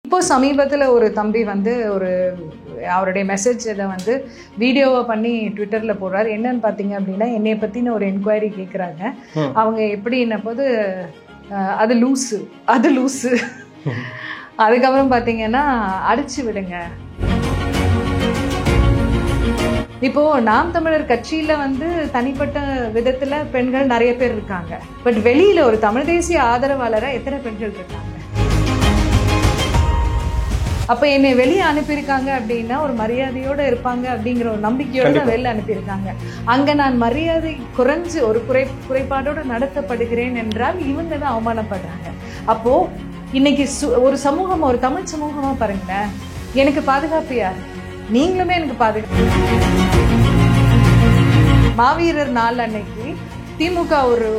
இப்போ சமீபத்தில் ஒரு தம்பி வந்து அவருடைய மெசேஜ் இதை வந்து வீடியோவை பண்ணி ட்விட்டரில் போடுறாரு. என்னன்னு பார்த்தீங்க அப்படின்னா, என்னைய பற்றின ஒரு என்கொயரி கேட்குறாங்க. அவங்க எப்படின்ன போது அது லூஸு அதுக்கப்புறம் பார்த்தீங்கன்னா அடிச்சு விடுங்க. இப்போது நாம் தமிழர் கட்சியில் வந்து தனிப்பட்ட விதத்தில் பெண்கள் நிறைய பேர் இருக்காங்க. பட் வெளியில் ஒரு தமிழ் தேசிய ஆதரவாளராக எத்தனை பெண்கள் இருக்காங்க? அப்போ என்னை வெளியே அனுப்பியிருக்காங்க அப்படின்னா ஒரு மரியாதையோடு இருப்பாங்க அப்படிங்கிற ஒரு நம்பிக்கையோடு தான் வெளில அனுப்பியிருக்காங்க. அங்கே நான் மரியாதை குறைஞ்சு ஒரு குறைபாடோடு நடத்தப்படுகிறேன் என்றால் இவங்க தான் அவமானப்படுறாங்க. அப்போது இன்னைக்கு ஒரு சமூகம், ஒரு தமிழ் சமூகமாக பாருங்களேன், எனக்கு பாதுகாப்பு யார்? நீங்களுமே எனக்கு பாதுகாப்பு. மாவீரர் நாள் அன்னைக்கு திமுக ஒரு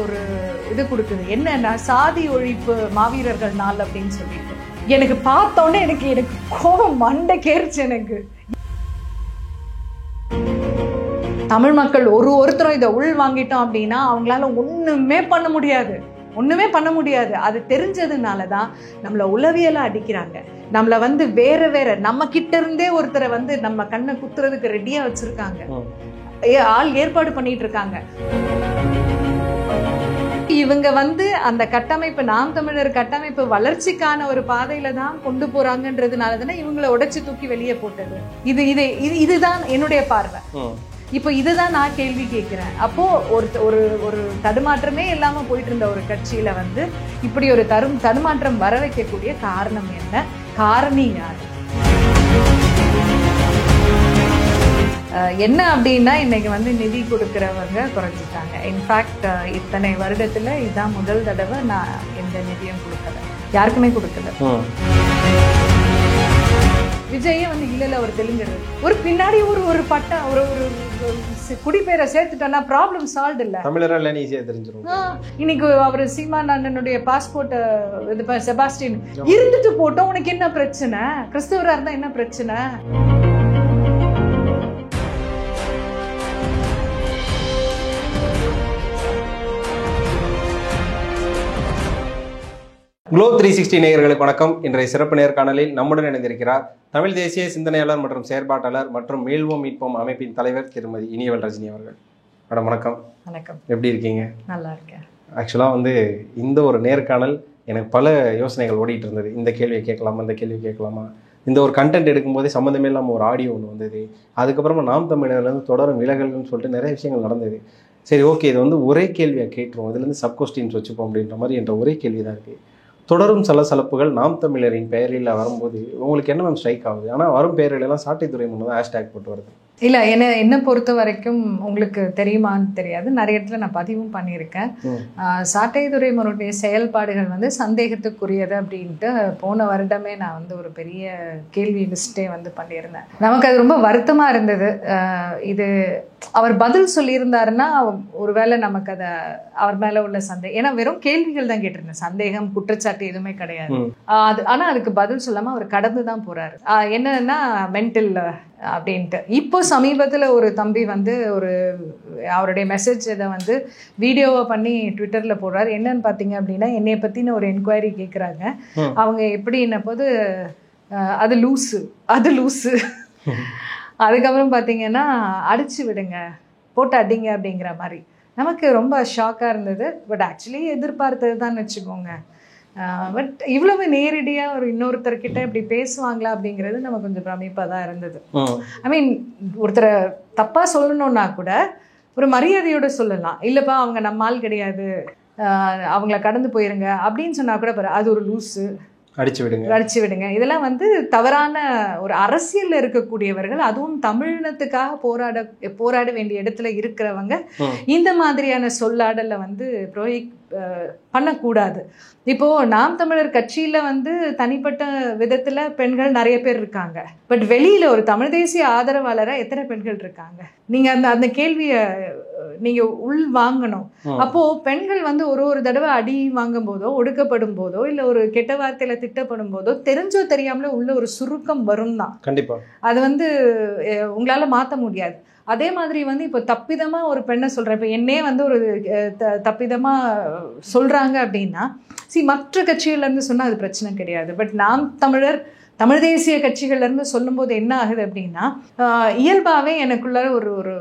இது கொடுக்குது, என்னன்னா சாதி ஒழிப்பு மாவீரர்கள் நாள் அப்படின்னு சொல்லிட்டு. எனக்கு பார்த்தோன்னே எனக்கு கோபம் மண்டை கேரிச்சு. எனக்கு தமிழ் மக்கள் ஒருத்தரும் இதை உள் வாங்கிட்டோம் அப்படின்னா அவங்களால ஒண்ணுமே பண்ண முடியாது. அது தெரிஞ்சதுனால தான் நம்மளை உளவியலா அடிக்கிறாங்க. நம்மளை வந்து வேற நம்ம கிட்ட இருந்தே ஒருத்தரை வந்து நம்ம கண்ணை குத்துறதுக்கு ரெடியா வச்சிருக்காங்க, ஆள் ஏற்பாடு பண்ணிட்டு இருக்காங்க. இவங்க வந்து அந்த கட்டமைப்பு, நாம் தமிழர் கட்டமைப்பு வளர்ச்சிக்கான ஒரு பாதையில தான் கொண்டு போறாங்கன்றதுனால தானே இவங்களை உடைச்சு தூக்கி வெளியே போட்டது. இதுதான் என்னுடைய பார்வை. இப்போ இதுதான் நான் கேள்வி கேட்கிறேன். அப்போ ஒரு தடுமாற்றமே இல்லாம போயிட்டு இருந்த ஒரு கட்சியில வந்து இப்படி ஒரு தடுமாற்றம் வர வைக்கக்கூடிய காரணம் என்ன? காரணி யார்? என்ன அப்படின்னா, இன்னைக்கு வந்து நிதி கொடுக்குறவங்க குறைஞ்சிட்டாங்க. இன்ஃபேக்ட் இத்தனை வருடத்துல இதுதான் முதல் தடவை நான் எந்த நிதியும் கொடுக்கல, யாருக்குமே கொடுக்கல. விஜயே வந்து இல்ல ஒரு தெலுங்கர் ஒரு பின்னாடி ஒரு பட்டா ஒரு குடிப்பேரை சேர்த்துட்டா ப்ராப்ளம் சால்வ் இல்ல. தமிழரால ஈஸியா தெரிஞ்சிரும். இன்னைக்கு அவர் சீமான் அண்ணனுடைய பாஸ்போர்ட் செபாஸ்டின் இருந்துட்டு போட்டோம், உனக்கு என்ன பிரச்சனை? கிறிஸ்தவரா இருந்தா என்ன பிரச்சனை? குளோ 360 நேயர்களுக்கு வணக்கம். இன்றைய சிறப்பு நேர்காணலில் நம்முடன் இணைந்திருக்கிறார் தமிழ் தேசிய சிந்தனையாளர் மற்றும் செயற்பாட்டாளர் மற்றும் மீள்வோம் மீட்போம் அமைப்பின் தலைவர் திருமதி இனியவள் ரஜினி அவர்கள். மேடம் வணக்கம். வணக்கம். எப்படி இருக்கீங்க? நல்லா இருக்கேன். ஆக்சுவலாக வந்து இந்த ஒரு நேர்காணல் எனக்கு பல யோசனைகள் ஓடிட்டு இருந்தது. இந்த கேள்வியை கேட்கலாமா, இந்த கேள்வி கேட்கலாமா, இந்த ஒரு கண்டென்ட் எடுக்கும்போதே சம்மந்தமே இல்லாமல் ஒரு ஆடியோ ஒன்று வந்தது. அதுக்கப்புறமா நாம் தமிழர்லேருந்து தொடரும் விலகல்னு சொல்லிட்டு நிறைய விஷயங்கள் நடந்தது. சரி, ஓகே, இது வந்து ஒரே கேள்வியாக கேட்டுருவோம், இதுலேருந்து சப்கொஸ்டின்ஸ் வச்சுப்போம் அப்படின்ற மாதிரி என்ற ஒரே கேள்வி தான் இருக்குது. தொடரும் சலசலப்புகள் நாம் தமிழரின் பெயரில் வரும்போது உங்களுக்கு என்ன மேம் ஸ்ட்ரைக் ஆகுது? ஆனால் வரும் பெயரிலெல்லாம் சாட்டை துறைமுகம் தான் ஹேஷ்டேக் போட்டு வருது. இல்லை, என்னை பொறுத்த வரைக்கும் உங்களுக்கு தெரியுமான்னு தெரியாது, நிறைய இடத்துல நான் பதிவும் பண்ணியிருக்கேன். சாட்டை துறைமுகனுடைய செயல்பாடுகள் வந்து சந்தேகத்துக்குரியது அப்படின்ட்டு போன வருடமே நான் வந்து ஒரு பெரிய கேள்வி லிஸ்ட்டே வந்து பண்ணியிருந்தேன். நமக்கு அது ரொம்ப வருத்தமாக இருந்தது. இது அவர் பதில் சொல்லியிருந்தாருன்னா ஒருவேளை நமக்கு அதை அவர் மேலே உள்ள சந்தேகம், ஏன்னா வெறும் கேள்விகள் தான் கேட்டிருந்தேன், சந்தேகம் குற்றச்சாட்டு எதுவுமே கிடையாது. ஆனால் அதுக்கு பதில் சொல்லாமல் அவர் கடந்து தான் போகிறாரு. என்னன்னா மென்டல் அப்படின்ட்டு. இப்போ சமீபத்தில் ஒரு தம்பி வந்து அவருடைய மெசேஜ் இதை வந்து வீடியோவை பண்ணி ட்விட்டரில் போடுறாரு. என்னன்னு பார்த்தீங்க அப்படின்னா, என்னைய பற்றின ஒரு என்கொயரி கேட்குறாங்க. அவங்க எப்படின்ன போது அது லூஸு அதுக்கப்புறம் பார்த்தீங்கன்னா அடிச்சு விடுங்க, போட்டு அடிங்க அப்படிங்கிற மாதிரி. நமக்கு ரொம்ப ஷாக்காக இருந்தது. பட் ஆக்சுவலி எதிர்பார்த்தது தான் வச்சுக்கோங்க. பட் இவ்வளவு நேரடியாக ஒரு இன்னொருத்தர்கிட்ட இப்படி பேசுவாங்களா அப்படிங்கிறது நம்ம கொஞ்சம் பிரமிப்பாக தான் இருந்தது. ஐ மீன், ஒருத்தரை தப்பாக சொல்லணும்னா கூட ஒரு மரியாதையோடு சொல்லலாம். இல்லைப்பா அவங்க நம்ம ஆள் கிடையாது, அவங்கள கடந்து போயிருங்க அப்படின்னு சொன்னா கூட அது ஒரு லூஸு, அடிச்சு விடுங்க. இதெல்லாம் வந்து தவறான ஒரு அரசியல்ல இருக்கக்கூடியவர்கள், அதுவும் தமிழினத்துக்காக போராட வேண்டிய இடத்துல இருக்கிறவங்க இந்த மாதிரியான சொல்லாடல வந்து பண்ணக்கூடாது. இப்போ நாம் தமிழர் கட்சியில வந்து தனிப்பட்ட விதத்துல பெண்கள் நிறைய பேர் இருக்காங்க. பட் வெளியில ஒரு தமிழ் தேசிய ஆதரவாளராக எத்தனை பெண்கள் இருக்காங்க? நீங்க அந்த கேள்வியை நீங்க உள் வாங்கணும். அப்போ பெண்கள் வந்து ஒரு தடவை அடி வாங்கும் போதோ, ஒடுக்கப்படும் போதோ, இல்ல ஒரு கெட்ட வார்த்தையில திட்டப்படும் போதோ தெரிஞ்சோ தெரியாமலே உள்ள ஒரு சுருக்கம் வரும் தான். கண்டிப்பா அது வந்து உங்களால மாத்த முடியாது. அதே மாதிரி வந்து இப்போ தப்பிதமா ஒரு பெண்ணை சொல்றேன், இப்போ என்னே வந்து ஒரு தப்பிதமா சொல்றாங்க அப்படின்னா, மற்ற கட்சிகள்ல இருந்து சொன்னா அது பிரச்சனை கிடையாது. பட் நாம் தமிழர், தமிழ் தேசிய கட்சிகள்ல இருந்து சொல்லும்போது என்ன ஆகுது அப்படின்னா, இயல்பாவே எனக்குள்ள ஒரு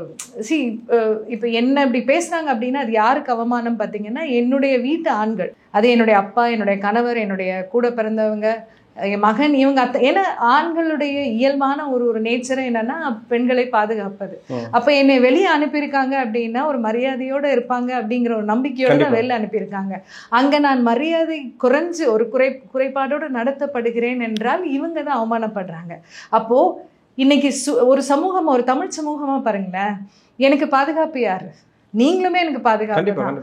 இப்போ என்ன இப்படி பேசுறாங்க அப்படின்னா அது யாருக்கு அவமானம் பார்த்தீங்கன்னா, என்னுடைய வீட்டு ஆண்கள், அது என்னுடைய அப்பா, என்னுடைய கணவர், என்னுடைய கூட பிறந்தவங்க, என் மகன், இவங்க ஏன்னா ஆண்களுடைய இயல்பான ஒரு நேச்சர் என்னன்னா பெண்களை பாதுகாப்பது. அப்ப என்னை வெளியே அனுப்பியிருக்காங்க அப்படின்னா ஒரு மரியாதையோட இருப்பாங்க அப்படிங்கிற ஒரு நம்பிக்கையோட தான் வெளில அனுப்பியிருக்காங்க. அங்க நான் மரியாதை குறைஞ்சு ஒரு குறைபாடோடு நடத்தப்படுகிறேன் என்றால் இவங்க தான் அவமானப்படுறாங்க. அப்போ இன்னைக்கு ஒரு சமூகம், ஒரு தமிழ் சமூகமா பாருங்களேன், எனக்கு பாதுகாப்பு யாரு? நீங்களுமே எனக்கு பாதுகாப்பு தான்.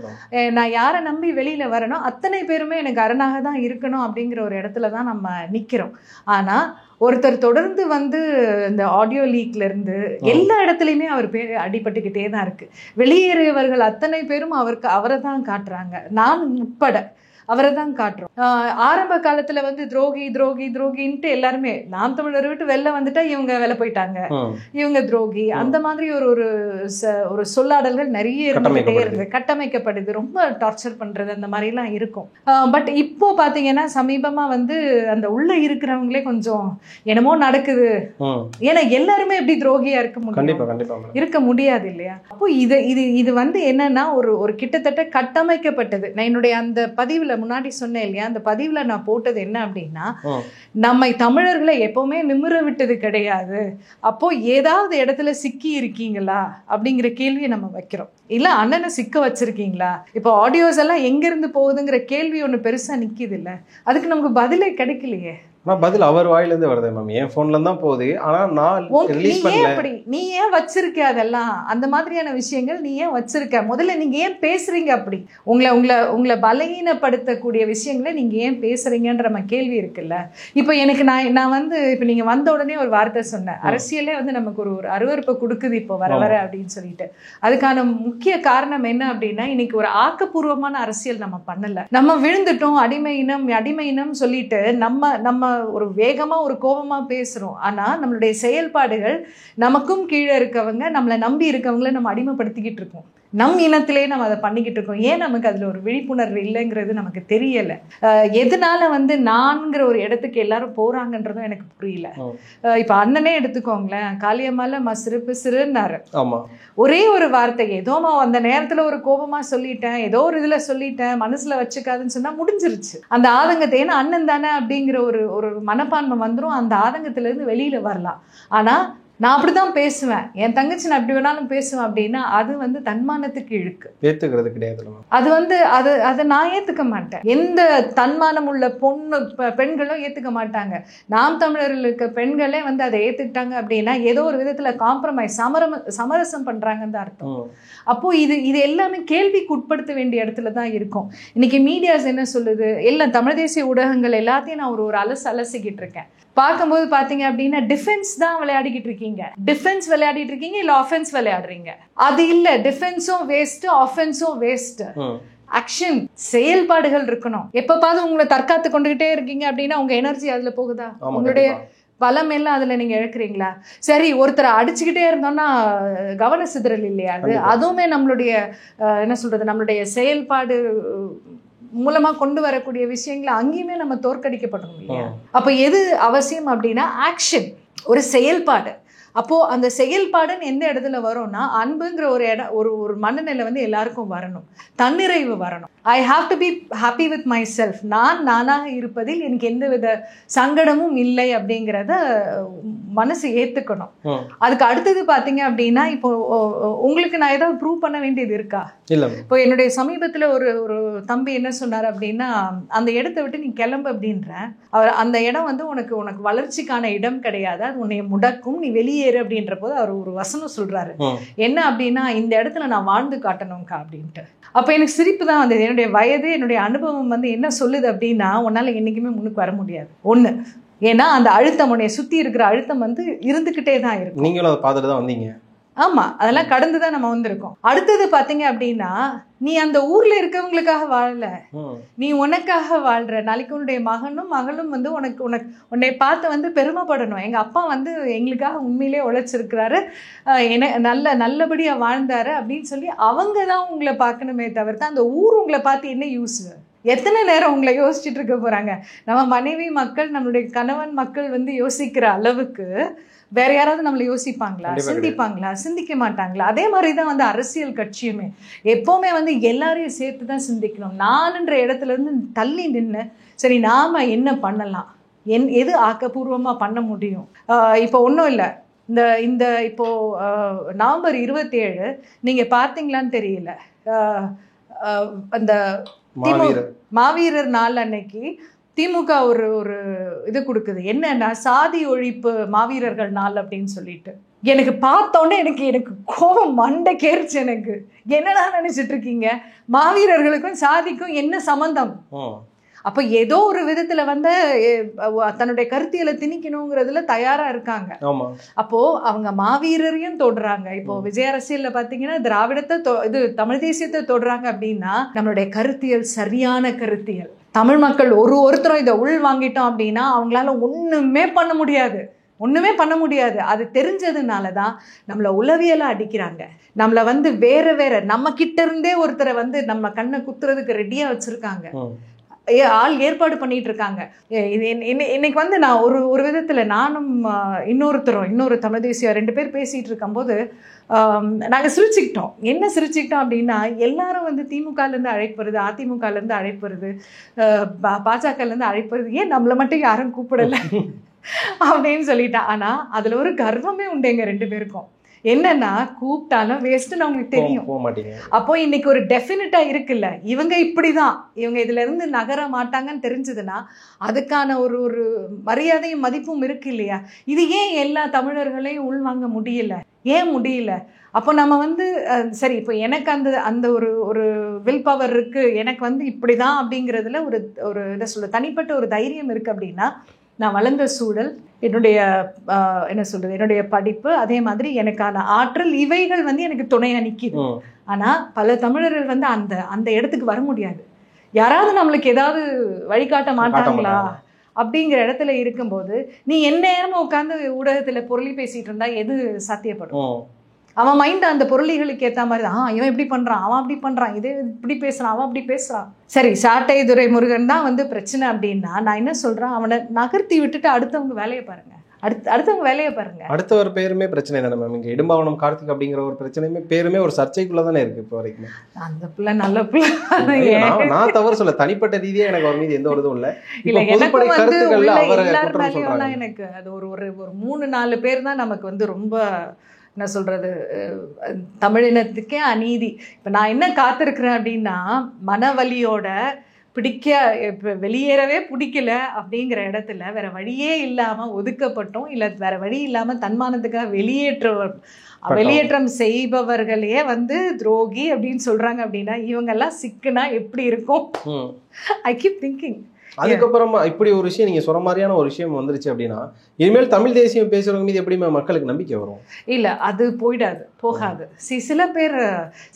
நான் யாரை நம்பி வெளியில வரணும், அத்தனை பேருமே எனக்கு அரணாக தான் இருக்கணும் அப்படிங்கிற ஒரு இடத்துல தான் நம்ம நிக்கிறோம். ஆனா ஒருத்தர் தொடர்ந்து வந்து இந்த ஆடியோ லீக்ல இருந்து எல்லா இடத்துலையுமே அவர் பேர் அடிபட்டுக்கிட்டே தான் இருக்கு. வெளியேறியவர்கள் அத்தனை பேரும் அவரை தான் காட்டுறாங்க, நான் உட்பட அவரை தான் காட்டுறோம். ஆரம்ப காலத்துல வந்து துரோகி துரோகி துரோகின்ட்டு எல்லாருமே நாம் தமிழரை விட்டு வெளில வந்துட்டா இவங்க வெளில போயிட்டாங்க, இவங்க துரோகி, அந்த மாதிரி ஒரு சொல்லாடல்கள் நிறைய இருந்துகிட்டே இருக்கு, கட்டமைக்கப்படுது, ரொம்ப டார்ச்சர் பண்றது அந்த மாதிரி எல்லாம் இருக்கும். பட் இப்போ பாத்தீங்கன்னா சமீபமா வந்து அந்த உள்ள இருக்கிறவங்களே கொஞ்சம் என்னமோ நடக்குது, ஏன்னா எல்லாருமே எப்படி துரோகியா இருக்க முடியும்? இருக்க முடியாது இல்லையா? அப்போ இது வந்து என்னன்னா ஒரு கிட்டத்தட்ட கட்டமைக்கப்பட்டது. நான் என்னுடைய அந்த பதிவுல முன்னாடி சொன்னேன் இல்லையா, அந்த பதிவுல நான் போட்டது என்ன அப்படின்னா, நம்மை தமிழர்களை எப்பவுமே நிமிர விட்டது கிடையாது. அப்போ ஏதாவது இடத்துல சிக்கி இருக்கீங்களா அப்படிங்கிற கேள்வியை நம்ம வைக்கிறோம். இல்ல அண்ணனை சிக்க வச்சிருக்கீங்களா? இப்போ ஆடியோஸ் எல்லாம் எங்க இருந்து போகுதுங்கிற கேள்வி ஒண்ணு பெருசா நிக்குது இல்ல, அதுக்கு நமக்கு பதிலே கிடைக்கலையே. ஆனால் பதில் அவர் வாயிலேருந்து வருது மேம், என் ஃபோன்ல தான் போகுது. ஆனால் நான் ரிலீஸ் பண்ணல. நீ ஏன் வச்சிருக்க அதெல்லாம்? அந்த மாதிரியான விஷயங்கள் நீ ஏன் வச்சிருக்க? முதல்ல நீங்க ஏன் பேசுறீங்க? அப்படி உங்களை பலகீனப்படுத்தக்கூடிய விஷயங்களை நீங்க ஏன் பேசுறீங்கன்ற கேள்வி இருக்குல்ல. இப்போ எனக்கு நான் வந்து இப்போ நீங்க வந்த உடனே ஒரு வார்த்தை சொன்னேன், அரசியலே வந்து நமக்கு ஒரு அருவருப்பை கொடுக்குது இப்போ வர வர அப்படின்னு சொல்லிட்டு. அதுக்கான முக்கிய காரணம் என்ன அப்படின்னா, இன்னைக்கு ஒரு ஆக்கப்பூர்வமான அரசியல் நம்ம பண்ணல. நம்ம விழுந்துட்டோம், அடிமை இனம் சொல்லிட்டு நம்ம ஒரு வேகமா ஒரு கோபமா பேசுறோம். ஆனா நம்மளுடைய செயல்பாடுகள் நமக்கும் கீழே இருக்கவங்க, நம்மளை நம்பி இருக்கவங்களை நம்ம அடிமைப்படுத்திக்கிட்டு இருக்கோம். நம் இனத்திலே நம்ம அதை பண்ணிக்கிட்டு இருக்கோம். ஏன் நமக்கு அதுல ஒரு விழிப்புணர்வு இல்லைங்கிறது நமக்கு தெரியல. எதனால வந்து நான்கிற ஒரு இடத்துக்கு எல்லாரும் போறாங்கன்றதும் எனக்கு புரியல. இப்ப அண்ணனே எடுத்துக்கோங்களேன், காளியம்மால மசிறு பிசிறுன்னாரு. ஒரே ஒரு வார்த்தை, ஏதோ அந்த நேரத்துல ஒரு கோபமா சொல்லிட்டேன், ஏதோ ஒரு இதுல சொல்லிட்டேன், மனசுல வச்சுக்காதுன்னு சொன்னா முடிஞ்சிருச்சு அந்த ஆதங்கத்தை. ஏன்னா அண்ணன் தானே அப்படிங்கிற ஒரு மனப்பான்மை வந்துடும், அந்த ஆதங்கத்துல இருந்து வெளியில வரலாம். ஆனா நான் அப்படிதான் பேசுவேன், என் தங்கச்சி நான் எப்படி வேணாலும் பேசுவேன் அப்படின்னா அது வந்து தன்மானத்துக்கு இழுக்கு, ஏத்துக்கிறது கிடையாது. அது வந்து அதை நான் ஏத்துக்க மாட்டேன். எந்த தன்மானம் உள்ள பெண்களும் ஏத்துக்க மாட்டாங்க. நாம் தமிழர்கள் இருக்க பெண்களே வந்து அதை ஏத்துக்கிட்டாங்க அப்படின்னா ஏதோ ஒரு விதத்துல காம்ப்ரமைஸ், சமரசம் பண்றாங்கன்னு தான் அர்த்தம். அப்போ இது எல்லாமே கேள்விக்கு உட்படுத்த வேண்டிய இடத்துல தான் இருக்கும். இன்னைக்கு மீடியாஸ் என்ன சொல்லுது, எல்லாம் தமிழ் தேசிய ஊடகங்கள் எல்லாத்தையும் நான் ஒரு அலசிக்கிட்டு இருக்கேன். பார்க்கும்போது பாத்தீங்க அப்படின்னா டிஃபென்ஸ் தான் விளையாடிக்கிட்டு இருக்கீங்க. டிஃபென்ஸ் விளையாடிட்டு இருக்கீங்க, இல்ல ஆஃபென்ஸ் விளையாடுறீங்க. அது இல்ல, டிஃபென்ஸும் வேஸ்ட், ஆஃபென்ஸும் வேஸ்ட். ஆக்ஷன், செயல்பாடுகள் இருக்கணும். எப்ப உங்களை தற்காத்து கொண்டுகிட்டே இருக்கீங்க அப்படின்னா உங்க எனர்ஜி அதுல போகுதா? உங்களுடைய பலம் எல்லாம் அதுல நீங்க இழக்கிறீங்களா? சரி, ஒருத்தரை அடிச்சுக்கிட்டே இருந்தோம்னா கவன சிதறல் இல்லையா? அதுவுமே நம்மளுடைய என்ன சொல்றது, நம்மளுடைய செயல்பாடு மூலமா கொண்டு வரக்கூடிய விஷயங்களை அங்கேயுமே நம்ம தோற்கடிக்கப்படணும் இல்லையா? அப்ப எது அவசியம் அப்படின்னா ஆக்ஷன், ஒரு செயல்பாடு. அப்போ அந்த செயல்பாடுன்னு எந்த இடத்துல வரும்னா, அன்புங்கிற ஒரு மனநிலை வந்து எல்லாருக்கும் வரணும், தன்னிறைவு வரணும். I have to be happy with my self. நானாக இருப்பதில் எனக்கு எந்த வித சங்கடமும் இல்லை அப்படிங்கிறத மனசு ஏத்துக்கணும். அதுக்கு அடுத்தது பாத்தீங்க அப்படின்னா, இப்போ உங்களுக்கு நான் ஏதாவது ப்ரூவ் பண்ண வேண்டியது இருக்கா? இல்ல. இப்போ என்னுடைய சமீபத்துல ஒரு தம்பி என்ன சொன்னார் அப்படின்னா, அந்த இடத்தை விட்டு நீ கிளம்பு அப்படின்ற, அவர் அந்த இடம் வந்து உனக்கு வளர்ச்சிக்கான இடம் கிடையாது, அது உன்னை முடக்கும், நீ வெளியேறு அப்படின்ற போது அவர் ஒரு வசனம் சொல்றாரு. என்ன அப்படின்னா, இந்த இடத்துல நான் வாழ்ந்து காட்டணும்க்கா அப்படின்ட்டு. அப்ப எனக்கு சிரிப்பு தான் வந்தது. என்னுடைய வயது, என்னுடைய அனுபவம் வந்து என்ன சொல்லுது அப்படின்னா, உன்னால என்னைக்குமே முன்னுக்கு வர முடியாது. ஒண்ணு, ஏன்னா அந்த அழுத்தம், உன்னை சுத்தி இருக்கிற அழுத்தம் வந்து இருந்துகிட்டே தான் இருக்கும். நீங்களும் அதை பார்த்துட்டு தான் வந்தீங்க. ஆமாம், அதெல்லாம் கடந்து தான் நம்ம வந்திருக்கோம். அடுத்தது பார்த்தீங்க அப்படின்னா, நீ அந்த ஊரில் இருக்கவங்களுக்காக வாழல, நீ உனக்காக வாழ்கிற. நாளைக்கு உன்னுடைய மகனும் மகளும் வந்து உன்னை பார்த்து வந்து பெருமைப்படணும். எங்கள் அப்பா வந்து எங்களுக்காக உண்மையிலே உழைச்சிருக்கிறாரு, நல்லபடியாக வாழ்ந்தாரு அப்படின்னு சொல்லி அவங்க தான் உங்களை பார்க்கணுமே தவிர்த்து அந்த ஊர் உங்களை பார்த்து என்ன யூஸ்? எத்தனை நேரம் உங்களை யோசிச்சுட்டு இருக்க போகிறாங்க? நம்ம மனைவி மக்கள், நம்மளுடைய கணவன் மக்கள் வந்து யோசிக்கிற அளவுக்கு வேற யாராவது நம்மளை யோசிப்பாங்களா? சிந்திப்பாங்களா? சிந்திக்க மாட்டாங்களா? அதே மாதிரி தான் வந்து அரசியல் கட்சியுமே எப்போவுமே வந்து எல்லாரையும் சேர்த்து தான் சிந்திக்கணும். நான்ன்ற இடத்துல இருந்து தள்ளி நின்று சரி நாம என்ன பண்ணலாம், எது ஆக்கப்பூர்வமாக பண்ண முடியும். இப்போ ஒன்றும் இல்லை, இந்த இப்போ நவம்பர் 27 நீங்கள் பார்த்தீங்களான்னு தெரியல, அந்த மாவீரர் நாள் அன்னைக்கு திமுக ஒரு இது கொடுக்குது. என்னன்னா சாதி ஒழிப்பு மாவீரர்கள் நாள் அப்படின்னு சொல்லிட்டு. எனக்கு பார்த்தோன்னே எனக்கு கோபம் மண்டை கேரிச்சு. எனக்கு என்னடா நினைச்சிட்டு இருக்கீங்க? மாவீரர்களுக்கும் சாதிக்கும் என்ன சம்பந்தம்? அப்போ ஏதோ ஒரு விதத்துல வந்து தன்னுடைய கருத்தியலை திணிக்கணுங்கிறதுல தயாரா இருக்காங்க. அப்போ அவங்க மாவீரரையும் தொடுறாங்க. இப்போ விஜய் அரசியல்ல பாத்தீங்கன்னா திராவிடத்தை இது தமிழ் தேசியத்தை தொடுறாங்க அப்படின்னா நம்மளுடைய கருத்தியல் சரியான கருத்தியல். தமிழ் மக்கள் ஒருத்தரும் இதை உள் வாங்கிட்டோம் அப்படின்னா அவங்களால ஒண்ணுமே பண்ண முடியாது. அது தெரிஞ்சதுனால தான் நம்மளை உளவியலா அடிக்கிறாங்க. நம்மளை வந்து வேற நம்ம கிட்ட இருந்தே ஒருத்தரை வந்து நம்ம கண்ணை குத்துறதுக்கு ரெடியா வச்சிருக்காங்க, ஆள் ஏற்பாடு பண்ணிட்டு இருக்காங்க. இன்னைக்கு வந்து நான் ஒரு விதத்துல நானும் இன்னொரு தமிழ் தேசிய 2 பேர் பேசிட்டு இருக்கும்போது நாங்கள் சிரிச்சுக்கிட்டோம். என்ன சிரிச்சுக்கிட்டோம் அப்படின்னா, எல்லாரும் வந்து திமுகலேருந்து அழைப்புறது, அதிமுகலேருந்து அழைப்புறது, பாஜகலேருந்து அழைப்புறது, ஏன் நம்மளை மட்டும் யாரும் கூப்பிடலை அப்படின்னு சொல்லிட்டா. ஆனால் அதில் ஒரு கர்வமே உண்டு எங்கள் 2 பேருக்கும். என்னன்னா கூப்பிட்டாலும் வேஸ்ட்டுன்னு அவங்களுக்கு தெரியும். அப்போ இன்னைக்கு ஒரு டெஃபினட்டா இருக்குல்ல, இவங்க இப்படிதான், இவங்க இதுல இருந்து நகர மாட்டாங்கன்னு தெரிஞ்சதுன்னா அதுக்கான ஒரு மரியாதையும் மதிப்பும் இருக்கு இல்லையா? இது ஏன் எல்லா தமிழர்களையும் உள்வாங்க முடியல? ஏன் முடியல? அப்போ நம்ம வந்து சரி, இப்போ எனக்கு அந்த ஒரு வில் பவர் இருக்கு, எனக்கு வந்து இப்படிதான் அப்படிங்கிறதுல ஒரு இதை சொல்ல தனிப்பட்ட ஒரு தைரியம் இருக்கு அப்படின்னா, நான் வளர்ந்த சூழல், என்னுடைய என்னுடைய படிப்பு, அதே மாதிரி எனக்கான ஆற்றல், இவைகள் வந்து எனக்கு துணையா நிற்கிது. ஆனால் பல தமிழர்கள் வந்து அந்த இடத்துக்கு வர முடியாது. யாராவது நம்மளுக்கு ஏதாவது வழிகாட்ட மாட்டாங்களா அப்படிங்கிற இடத்துல இருக்கும்போது நீ எந்நேரமும் உட்காந்து ஊடகத்தில் பொருளி பேசிட்டு இருந்தா எது சாத்தியப்படும்? அவன் மைண்ட் அந்த பொருளிகளுக்கு ஏற்ற மாதிரி தான், இவன் இப்படி பண்ணுறான், அவன் அப்படி பண்ணுறான், இதே இப்படி பேசுகிறான், அவன் அப்படி பேசுகிறான். சரி, சாட்டை துரைமுருகன் தான் வந்து பிரச்சனை அப்படின்னா நான் என்ன சொல்கிறேன், அவனை நகர்த்தி விட்டுட்டு அடுத்தவங்க வேலையை பாருங்க. அடுத்தவங்க வேலையை பாருங்க. அடுத்த ஒரு பேருமே பிரச்சனை தானே மேம். இங்கே இடும்பாவனம் கார்த்திக் அப்படிங்கிற ஒரு பிரச்சனையுமே பேருமே ஒரு சர்ச்சைக்குள்ள தானே இருக்கு இப்போ வரைக்கும். அந்த பிள்ளை நல்ல பிள்ளை, நான் தவறு சொல்ல, தனிப்பட்ட ரீதியாக எனக்கு அவர் மீது எந்த ஒரு இதுவும் இல்லை. இல்லை, எனக்கு வந்து எல்லார் மேலேயும் எனக்கு அது ஒரு 3-4 பேர் தான் நமக்கு வந்து ரொம்ப என்ன சொல்கிறது, தமிழினத்துக்கே அநீதி. இப்போ நான் என்ன காத்திருக்கிறேன் அப்படின்னா, மனவலியோட இப்போ வெளியேறவே பிடிக்கல அப்படிங்கிற இடத்துல வேற வழியே இல்லாமல் ஒதுக்கப்பட்டோம், இல்லை வேற வழி இல்லாமல் தன்மானத்துக்காக வெளியேற்றம் செய்பவர்களே வந்து துரோகி அப்படின்னு சொல்கிறாங்க அப்படின்னா இவங்கெல்லாம் சிக்குனா எப்படி இருக்கும்? I keep thinking. அதுக்கப்புறமா இப்படி ஒரு விஷயம் நீங்க சொல்ற மாதிரியான ஒரு விஷயம் வந்துருச்சு அப்படின்னா இனிமேல் தமிழ் தேசியம் பேசுறவங்க மீது எப்படி மக்களுக்கு நம்பிக்கை வரும்? இல்ல, அது போகாது.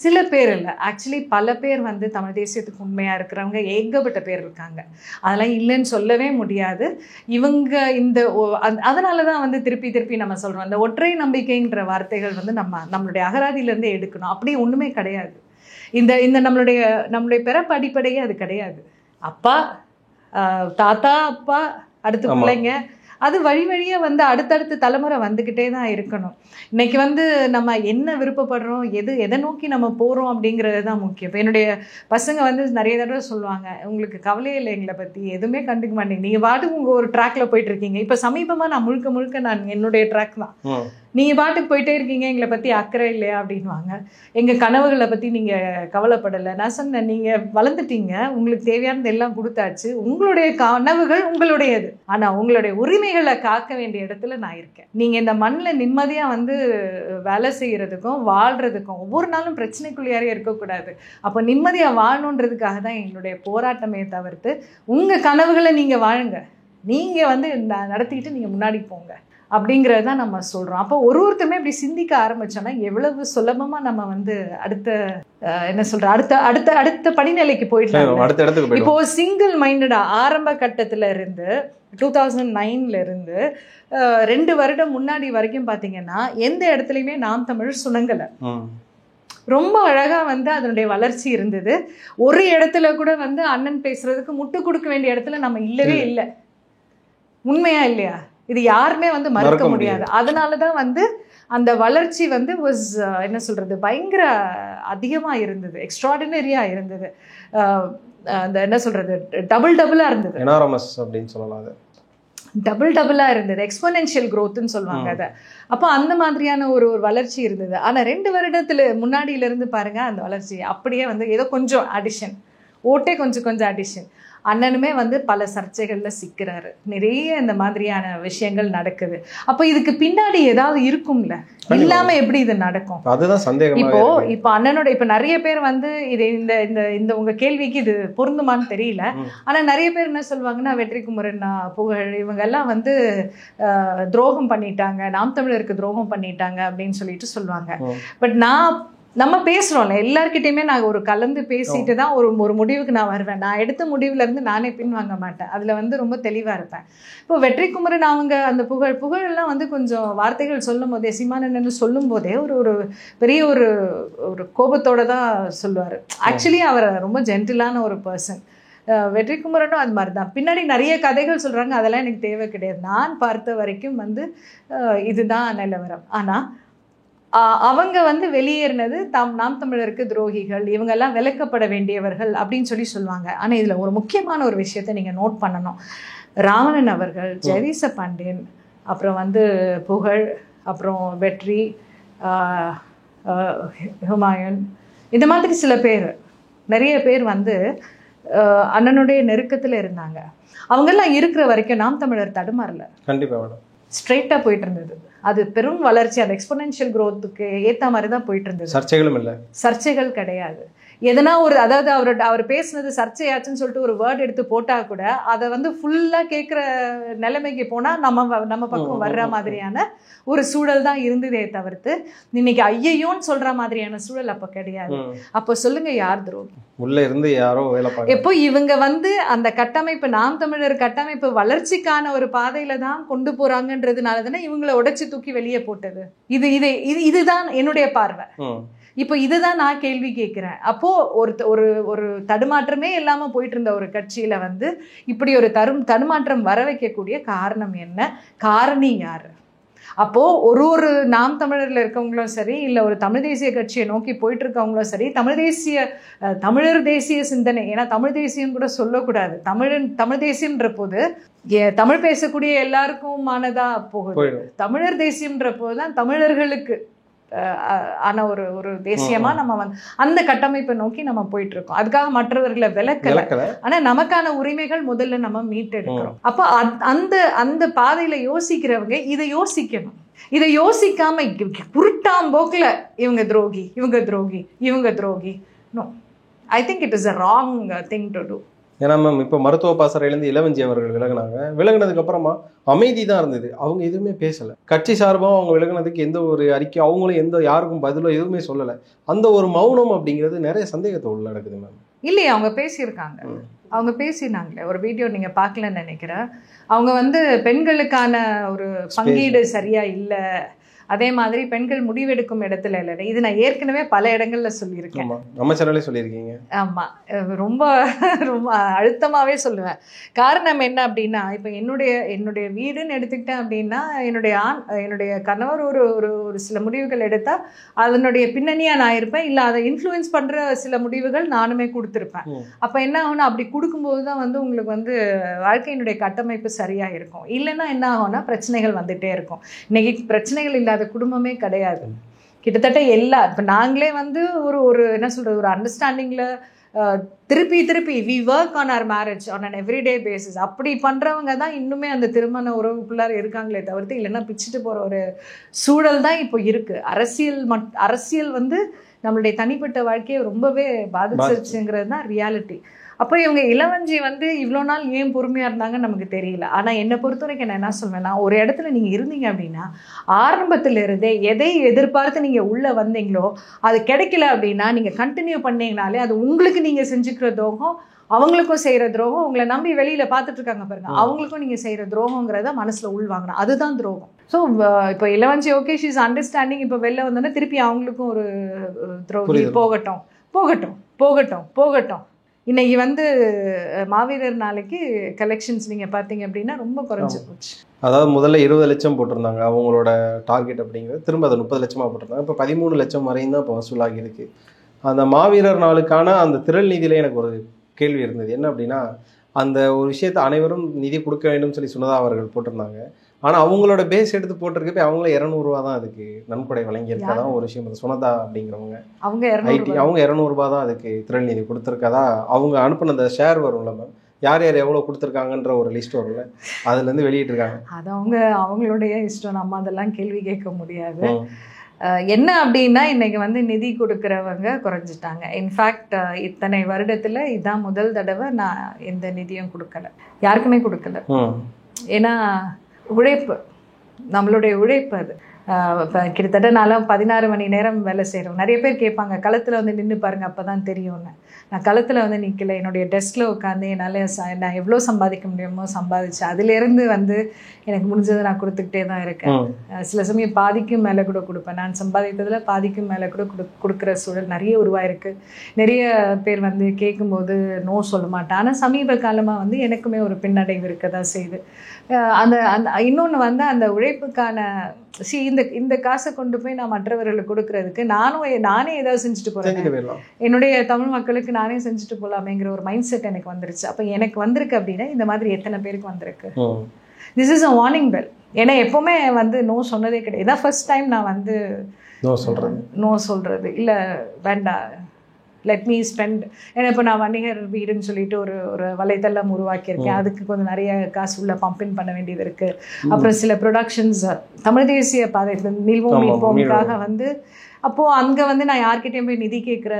சில பேர் இல்ல, ஆக்சுவலி பல பேர் வந்து தமிழ் தேசியத்துக்கு உண்மையா இருக்கிறவங்க ஏகப்பட்ட பேர் இருக்காங்க. அதெல்லாம் இல்லைன்னு சொல்லவே முடியாது. இவங்க அதனாலதான் வந்து திருப்பி நம்ம சொல்றோம், அந்த ஒற்றை நம்பிக்கைன்ற வார்த்தைகள் வந்து நம்மளுடைய அகராதியில இருந்து எடுக்கணும். அப்படி ஒண்ணுமே கிடையாது. இந்த நம்மளுடைய பிறப்பு அடிப்படையே அது கிடையாது. அப்பா, தாத்தா, அப்பா, அடுத்து பிள்ளைங்க, அது வழியா வந்து அடுத்தடுத்த தலைமுறை வந்துக்கிட்டே தான் இருக்கணும். இன்னைக்கு வந்து நம்ம என்ன விருப்பப்படுறோம், எதை நோக்கி நம்ம போகிறோம் அப்படிங்கிறது தான் முக்கியம். இப்போ என்னுடைய பசங்க வந்து நிறைய தடவை சொல்லுவாங்க, உங்களுக்கு கவலையே இல்லை எங்களை பற்றி, எதுவுமே கண்டுக்க மாட்டேங்க, நீங்கள் பாட்டுக்கு உங்கள் ஒரு ட்ராக்ல போயிட்டு இருக்கீங்க. இப்போ சமீபமாக நான் முழுக்க நான் என்னுடைய ட்ராக் தான், நீங்கள் பாட்டுக்கு போயிட்டே இருக்கீங்க, எங்களை பற்றி அக்கறை இல்லையா அப்படின்வாங்க. எங்கள் கனவுகளை பற்றி நீங்கள் கவலைப்படலை. நான் சொன்னேன், நீங்கள் வளர்ந்துட்டீங்க, உங்களுக்கு தேவையானது எல்லாம் கொடுத்தாச்சு, உங்களுடைய கனவுகள் உங்களுடையது, ஆனால் உங்களுடைய உரிமைகளை காக்க வேண்டிய இடத்துல நான் இருக்கேன். நீங்கள் இந்த மண்ணில் நிம்மதியாக வந்து வேலை செய்கிறதுக்கும் வாழ்கிறதுக்கும் ஒவ்வொரு நாளும் பிரச்சனைக்குள்ளையாரே இருக்கக்கூடாது. அப்போ நிம்மதியாக வாழணுன்றதுக்காக தான் எங்களுடைய போராட்டமே தவிர்த்து உங்கள் கனவுகளை நீங்கள் வாழுங்க, நீங்கள் வந்து நடத்திக்கிட்டு நீங்கள் முன்னாடி போங்க அப்படிங்கிறது தான் நம்ம சொல்கிறோம். அப்போ ஒருத்தருமே இப்படி சிந்திக்க ஆரம்பிச்சோன்னா எவ்வளவு சுலபமாக நம்ம வந்து அடுத்த என்ன சொல்கிறோம் அடுத்த படிநிலைக்கு போயிடலாம். இப்போ சிங்கிள் மைண்டடாக ஆரம்ப கட்டத்தில் இருந்து 2009 இருந்து 2 வருடம் முன்னாடி வரைக்கும் பார்த்தீங்கன்னா எந்த இடத்துலையுமே நாம் தமிழ் சுணங்கலை. ரொம்ப அழகாக வந்து அதனுடைய வளர்ச்சி இருந்தது. ஒரு இடத்துல கூட வந்து அண்ணன் பேசுறதுக்கு முட்டு கொடுக்க வேண்டிய இடத்துல நம்ம இல்லவே இல்லை. உண்மையா இல்லையா? இது யாருமே வந்து மறுக்க முடியாது. அதனால தான் வந்து அந்த வளர்ச்சி வந்து என்ன சொல்றது பயங்கர அதிகமாக இருந்தது, எக்ஸ்ட்ராடினரியாக இருந்தது. அந்த என்ன சொல்றது டபுளாக இருந்தது, எனாரமஸ் அப்படின்னு சொல்லலாம். அது டபுளாக இருந்தது, எக்ஸ்போனென்ஷியல் க்ரோத்துன்னு சொல்லுவாங்க அதை. அப்போ அந்த மாதிரியான ஒரு வளர்ச்சி இருந்தது. ஆனால் 2 வருடத்துல முன்னாடியிலேருந்து பாருங்க அந்த வளர்ச்சி அப்படியே வந்து ஏதோ கொஞ்சம் அடிஷன், ஓட்டே கொஞ்சம் அடிஷன். அண்ணனுமே வந்து பல சர்ச்சைகளில் சிக்கிறாரு, நிறைய இந்த மாதிரியான விஷயங்கள் நடக்குது. அப்போ இதுக்கு பின்னாடி ஏதாவது இருக்கும்ல, இல்லாம எப்படி இது நடக்கும்? அதுதான் சந்தேகம். இப்போ அண்ணனோட இப்போ நிறைய பேர் வந்து இது இந்த இந்த இந்த உங்க கேள்விக்கு இது பொருந்துமான்னு தெரியல. ஆனா நிறைய பேர் என்ன சொல்லுவாங்கன்னா, வெற்றிக்குமரன், புகழ் இவங்க எல்லாம் வந்து துரோகம் பண்ணிட்டாங்க, நாம் தமிழருக்கு துரோகம் பண்ணிட்டாங்க அப்படின்னு சொல்லிட்டு சொல்லுவாங்க. பட் நம்ம பேசுகிறோம்ல, எல்லார்கிட்டையுமே நான் ஒரு கலந்து பேசிட்டு தான் ஒரு முடிவுக்கு நான் வருவேன். நான் எடுத்த முடிவுலேருந்து நானே பின்வாங்க மாட்டேன். அதில் வந்து ரொம்ப தெளிவாக இருப்பேன். இப்போ வெற்றிக்குமரன் அவங்க அந்த புகழெல்லாம் வந்து கொஞ்சம் வார்த்தைகள் சொல்லும் போதே, சீமானன்னு சொல்லும் போதே ஒரு பெரிய ஒரு கோபத்தோடு தான் சொல்லுவார். ஆக்சுவலி அவர் ரொம்ப ஜென்டிலான ஒரு பர்சன். வெற்றிக்குமரனும் அது மாதிரி தான். பின்னாடி நிறைய கதைகள் சொல்கிறாங்க, அதெல்லாம் எனக்கு தேவை கிடையாது. நான் பார்த்த வரைக்கும் வந்து இதுதான் நிலவரம். ஆனால் அவங்க வந்து வெளியேறினது நாம் தமிழருக்கு துரோகிகள், இவங்கெல்லாம் விலக்கப்பட வேண்டியவர்கள் அப்படின்னு சொல்லுவாங்க. ஆனால் இதில் ஒரு முக்கியமான ஒரு விஷயத்தை நீங்கள் நோட் பண்ணணும். ராவணன் அவர்கள், ஜெயதீச பாண்டியன், அப்புறம் வந்து புகழ், அப்புறம் வெற்றி, ஹுமாயூன், இந்த மாதிரி சில பேர், நிறைய பேர் வந்து அண்ணனுடைய நெருக்கத்தில் இருந்தாங்க. அவங்கெல்லாம் இருக்கிற வரைக்கும் நாம் தமிழர் தடுமாறல, கண்டிப்பாக ஸ்ட்ரெயிட்டாக போயிட்டு இருந்தது. அது பெரும் வளர்ச்சி, அந்த எக்ஸ்போனென்ஷியல் க்ரோத்துக்கு ஏற்ற மாதிரி தான் போயிட்டு இருந்தது. சர்ச்சைகளும் இல்லை, சர்ச்சைகள் கிடையாது. எதனா அதாவது அவர் பேசுனது சர்ச்சையாச்சுன்னு சொல்லிட்டு ஒரு வேர்ட் எடுத்து போட்டால் கூட அதை வந்து ஃபுல்லாக கேட்குற நிலைமைக்கு போனால் நம்ம பக்கம் வர்ற மாதிரியான ஒரு சூழல் தான் இருந்ததே தவிர்த்து இன்னைக்கு ஐயோன்னு சொல்கிற மாதிரியான சூழல் அப்போ கிடையாது. அப்போ சொல்லுங்க, யார் துரோகி? உள்ள இருந்து யாரோ வேலை பார்க்க. எப்போ இவங்க வந்து அந்த கட்டமைப்பு, நாம் தமிழர் கட்டமைப்பு வளர்ச்சிக்கான ஒரு பாதையில தான் கொண்டு போறாங்கன்றதுனால தானே இவங்களை உடைச்சு தூக்கி வெளியே போட்டது. இதுதான் என்னுடைய பார்வை. இப்போ இதுதான் நான் கேள்வி கேட்கிறேன். அப்போ ஒரு தடுமாற்றமே இல்லாம போயிட்டு இருந்த ஒரு கட்சியில வந்து இப்படி ஒரு தடுமாற்றம் வர வைக்கக்கூடிய காரணம் என்ன? காரணி யாரு? அப்போ ஒரு நாம் தமிழர்ல இருக்கவங்களும் சரி, இல்லை ஒரு தமிழ் தேசிய கட்சியை நோக்கி போயிட்டு இருக்கவங்களும் சரி, தமிழர் தேசிய சிந்தனை, ஏன்னா தமிழ் தேசியம் கூட சொல்லக்கூடாது, தமிழ் தேசியம்ன்ற போது தமிழ் பேசக்கூடிய எல்லாருக்குமானதா போகுது. தமிழர் தேசியம்ன்ற போதுதான் தமிழர்களுக்கு ஆன ஒரு தேசியமா நம்ம வந்து அந்த கட்டமைப்பை நோக்கி நம்ம போயிட்டு இருக்கோம். அதுக்காக மற்றவர்களை விலக்கல, ஆனா நமக்கான உரிமைகள் முதல்ல நம்ம மீட்டெடுக்கிறோம். அப்போ அந்த பாதையில யோசிக்கிறவங்க இதை யோசிக்கணும். இதை யோசிக்காம குருட்டாம்போக்குல இவங்க துரோகி, இவங்க துரோகி, இவங்க துரோகி, no, I think it is a wrong thing to do. ஏன்னா மேம், இப்போ மருத்துவ பாசறையிலேருந்து இளவஞ்சி அவர்கள் விலகினதுக்கு அப்புறமா அமைதி தான் இருந்தது. அவங்க எதுவுமே பேசலை. கட்சி சார்பாக அவங்க விலகினதுக்கு எந்த ஒரு அறிக்கை, அவங்களும் யாருக்கும் பதிலோ எதுவுமே சொல்லலை. அந்த ஒரு மௌனம் அப்படிங்கிறது நிறைய சந்தேகத்தை உள்ளடக்குது மேம். இல்லையே, அவங்க பேசியிருக்காங்க, அவங்க பேசினாங்களே, ஒரு வீடியோ நீங்கள் பார்க்கலன்னு நினைக்கிறேன். அவங்க வந்து பெண்களுக்கான ஒரு பங்கீடு சரியா இல்லை, அதே மாதிரி பெண்கள் முடிவெடுக்கும் இடத்துல இல்லை. இது நான் ஏற்கனவே பல இடங்கள்ல சொல்லியிருக்கேன், அமைச்சராலே சொல்லியிருக்கீங்க. ஆமா, ரொம்ப ரொம்ப அழுத்தமாவே சொல்லுவேன். காரணம் என்ன அப்படின்னா, இப்போ என்னுடைய வீடுன்னு எடுத்துக்கிட்டேன் அப்படின்னா, என்னுடைய கணவர் ஒரு சில முடிவுகள் எடுத்தா அதனுடைய பின்னணியா நான் இருப்பேன், இல்லை அதை இன்ஃப்ளூயன்ஸ் பண்ற சில முடிவுகள் நானுமே கொடுத்துருப்பேன். அப்ப என்ன ஆகும்னா, அப்படி கொடுக்கும்போது தான் வந்து உங்களுக்கு வந்து வாழ்க்கையினுடைய கட்டமைப்பு சரியா இருக்கும். இல்லைன்னா என்ன ஆகும்னா பிரச்சனைகள் வந்துட்டே இருக்கும். இன்னைக்கு பிரச்சனைகள் இல்லாத குடும்பமே கிடையாது. கிட்டத்தட்ட இப்போ நாங்களே வந்து ஒரு என்ன சொல்றது, ஒரு அண்டர்ஸ்டாண்டிங்ல திருப்பி we work on our marriage on an everyday basis. அப்படி பண்றவங்க தான் இன்னுமே அந்த திருமண உறவுக்குள்ளார இருக்காங்களே தவிர்த்து இல்லைன்னா பிச்சுட்டு போற ஒரு சூழல் தான் இப்போ இருக்கு. அரசியல் வந்து நம்மளுடைய தனிப்பட்ட வாழ்க்கையை ரொம்பவே பாதிச்சிருச்சுங்கிறது தான் ரியாலிட்டி. அப்போ இவங்க இளவஞ்சி வந்து இவ்வளோ நாள் ஏன் பொறுமையாக இருந்தாங்கன்னு நமக்கு தெரியல. ஆனால் என்னை பொறுத்த வரைக்கும் நான் என்ன சொல்வேன்னா, ஒரு இடத்துல நீங்கள் இருந்தீங்க அப்படின்னா ஆரம்பத்திலிருந்தே எதை எதிர்பார்த்து நீங்கள் உள்ளே வந்தீங்களோ அது கிடைக்கல அப்படின்னா நீங்கள் கண்டினியூ பண்ணீங்கனாலே அது உங்களுக்கு நீங்கள் செஞ்சுக்கிற துரோகம், அவங்களுக்கும் செய்கிற துரோகம், உங்களை நம்பி வெளியில் பார்த்துட்டு இருக்காங்க பாருங்க, அவங்களுக்கும் நீங்கள் செய்கிற துரோகங்கிறத மனசில் உள்வாங்கணும். அதுதான் துரோகம். ஸோ இப்போ இளவஞ்சி ஓகே ஷீ இஸ் அண்டர்ஸ்டாண்டிங், இப்போ வெளில வந்தோன்னா திருப்பி அவங்களுக்கும் ஒரு துரோகி போகட்டும் போகட்டும் போகட்டும் போகட்டும். இன்னைக்கு வந்து மாவீரர் நாளைக்கு கலெக்ஷன்ஸ் நீங்கள் பார்த்தீங்க அப்படின்னா ரொம்ப குறைஞ்சி போச்சு. அதாவது முதல்ல 20 லட்சம் போட்டிருந்தாங்க அவங்களோட டார்கெட் அப்படிங்கிறது, திரும்ப அதை 30 லட்சமாக போட்டிருந்தாங்க. இப்போ 13 லட்சம் வரையும் தான் இப்போ வசூலாகி இருக்கு. அந்த மாவீரர் நாளுக்கான அந்த திரள் நிதியில் எனக்கு ஒரு கேள்வி இருந்தது. என்ன அப்படின்னா, அந்த ஒரு விஷயத்தை அனைவரும் நிதி கொடுக்க வேண்டும் சொல்லி சுனதா அவர்கள் போட்டிருந்தாங்க. ஆனால் அவங்களோட பேஸ் எடுத்து போட்டிருக்கப்ப அவங்கள 200 ரூபா தான் அதுக்கு நன்கொடை வழங்கியிருக்கதான் ஒரு விஷயம். சுனதா அப்படிங்கிறவங்க அவங்க 200 ரூபா தான் அதுக்கு திரள் நிதி கொடுத்துருக்கதா அவங்க அனுப்பின அந்த ஷேர் வரும்ல மேம், யார் யார் எவ்வளோ கொடுத்துருக்காங்கன்ற ஒரு லிஸ்ட் வரும்ல, அதுலேருந்து வெளியிட்டிருக்காங்க. அது அவங்களுடைய இஷ்டம், நம்ம அதெல்லாம் கேள்வி கேட்க முடியாது. என்ன அப்படின்னா இன்னைக்கு வந்து நிதி கொடுக்குறவங்க குறைஞ்சிட்டாங்க. இன்ஃபேக்ட் இத்தனை வருடத்தில் இதான் முதல் தடவை நான் எந்த நிதியும் கொடுக்கல, யாருக்குமே கொடுக்கல. ஏன்னா உழைப்பு, நம்மளுடைய உழைப்பு அது. இப்போ கிட்டத்தட்ட நான்லாம் 16 மணி நேரம் வேலை செய்கிறோம். நிறைய பேர் கேட்பாங்க களத்தில் வந்து நின்று பாருங்க அப்போ தான் தெரியும்னு. நான் களத்தில் வந்து நிற்கல, என்னுடைய டெஸ்கில் உட்காந்து என்னால் நான் எவ்வளோ சம்பாதிக்க முடியுமோ சம்பாதிச்சு அதுலேருந்து வந்து எனக்கு முடிஞ்சதை நான் கொடுத்துக்கிட்டே தான் இருக்கேன். சில சமயம் பாதிக்கும் மேலே கூட கொடுப்பேன். நான் சம்பாதித்ததில் பாதிக்கும் மேலே கூட கொடுக்குற சூழல் நிறைய உருவாயிருக்கு. நிறைய பேர் வந்து கேட்கும்போது நோ சொல்ல மாட்டேன். ஆனால் சமீப காலமாக வந்து எனக்குமே ஒரு பின்னடைவு இருக்க தான் செய்யுது. அந்த இன்னொன்று வந்து அந்த உழைப்புக்கான இந்த காசை கொண்டு போய் நான் மற்றவர்களுக்கு கொடுக்கறதுக்கு நானே ஏதாவது செஞ்சுட்டு போகிறேன், என்னுடைய தமிழ் மக்களுக்கு நானே செஞ்சுட்டு போகலாமேங்கிற ஒரு மைண்ட் செட் எனக்கு வந்துருச்சு. அப்போ எனக்கு வந்திருக்கு அப்படின்னா இந்த மாதிரி எத்தனை பேருக்கு வந்திருக்கு? This is a warning bell. ஏன்னா எப்போவுமே வந்து நோ சொன்னதே கிடையாது. இதான் ஃபர்ஸ்ட் டைம் நான் வந்து நோ சொல்கிறது இல்லை, வேண்டாம், லெட் மீ ஸ்பெண்ட். ஏன்னா இப்போ நான் வணிகர் வீடுன்னு சொல்லிட்டு ஒரு வலைத்தளம் உருவாக்கியிருக்கேன். அதுக்கு கொஞ்சம் நிறைய காசு உள்ள பம்பின் பண்ண வேண்டியது இருக்குது. அப்புறம் சில ப்ரொடக்ஷன்ஸ் தமிழ் தேசிய பாதையில் மீள்வோம்காக வந்து அப்போது அங்கே வந்து நான் யார்கிட்டையும் போய் நிதி கேட்குற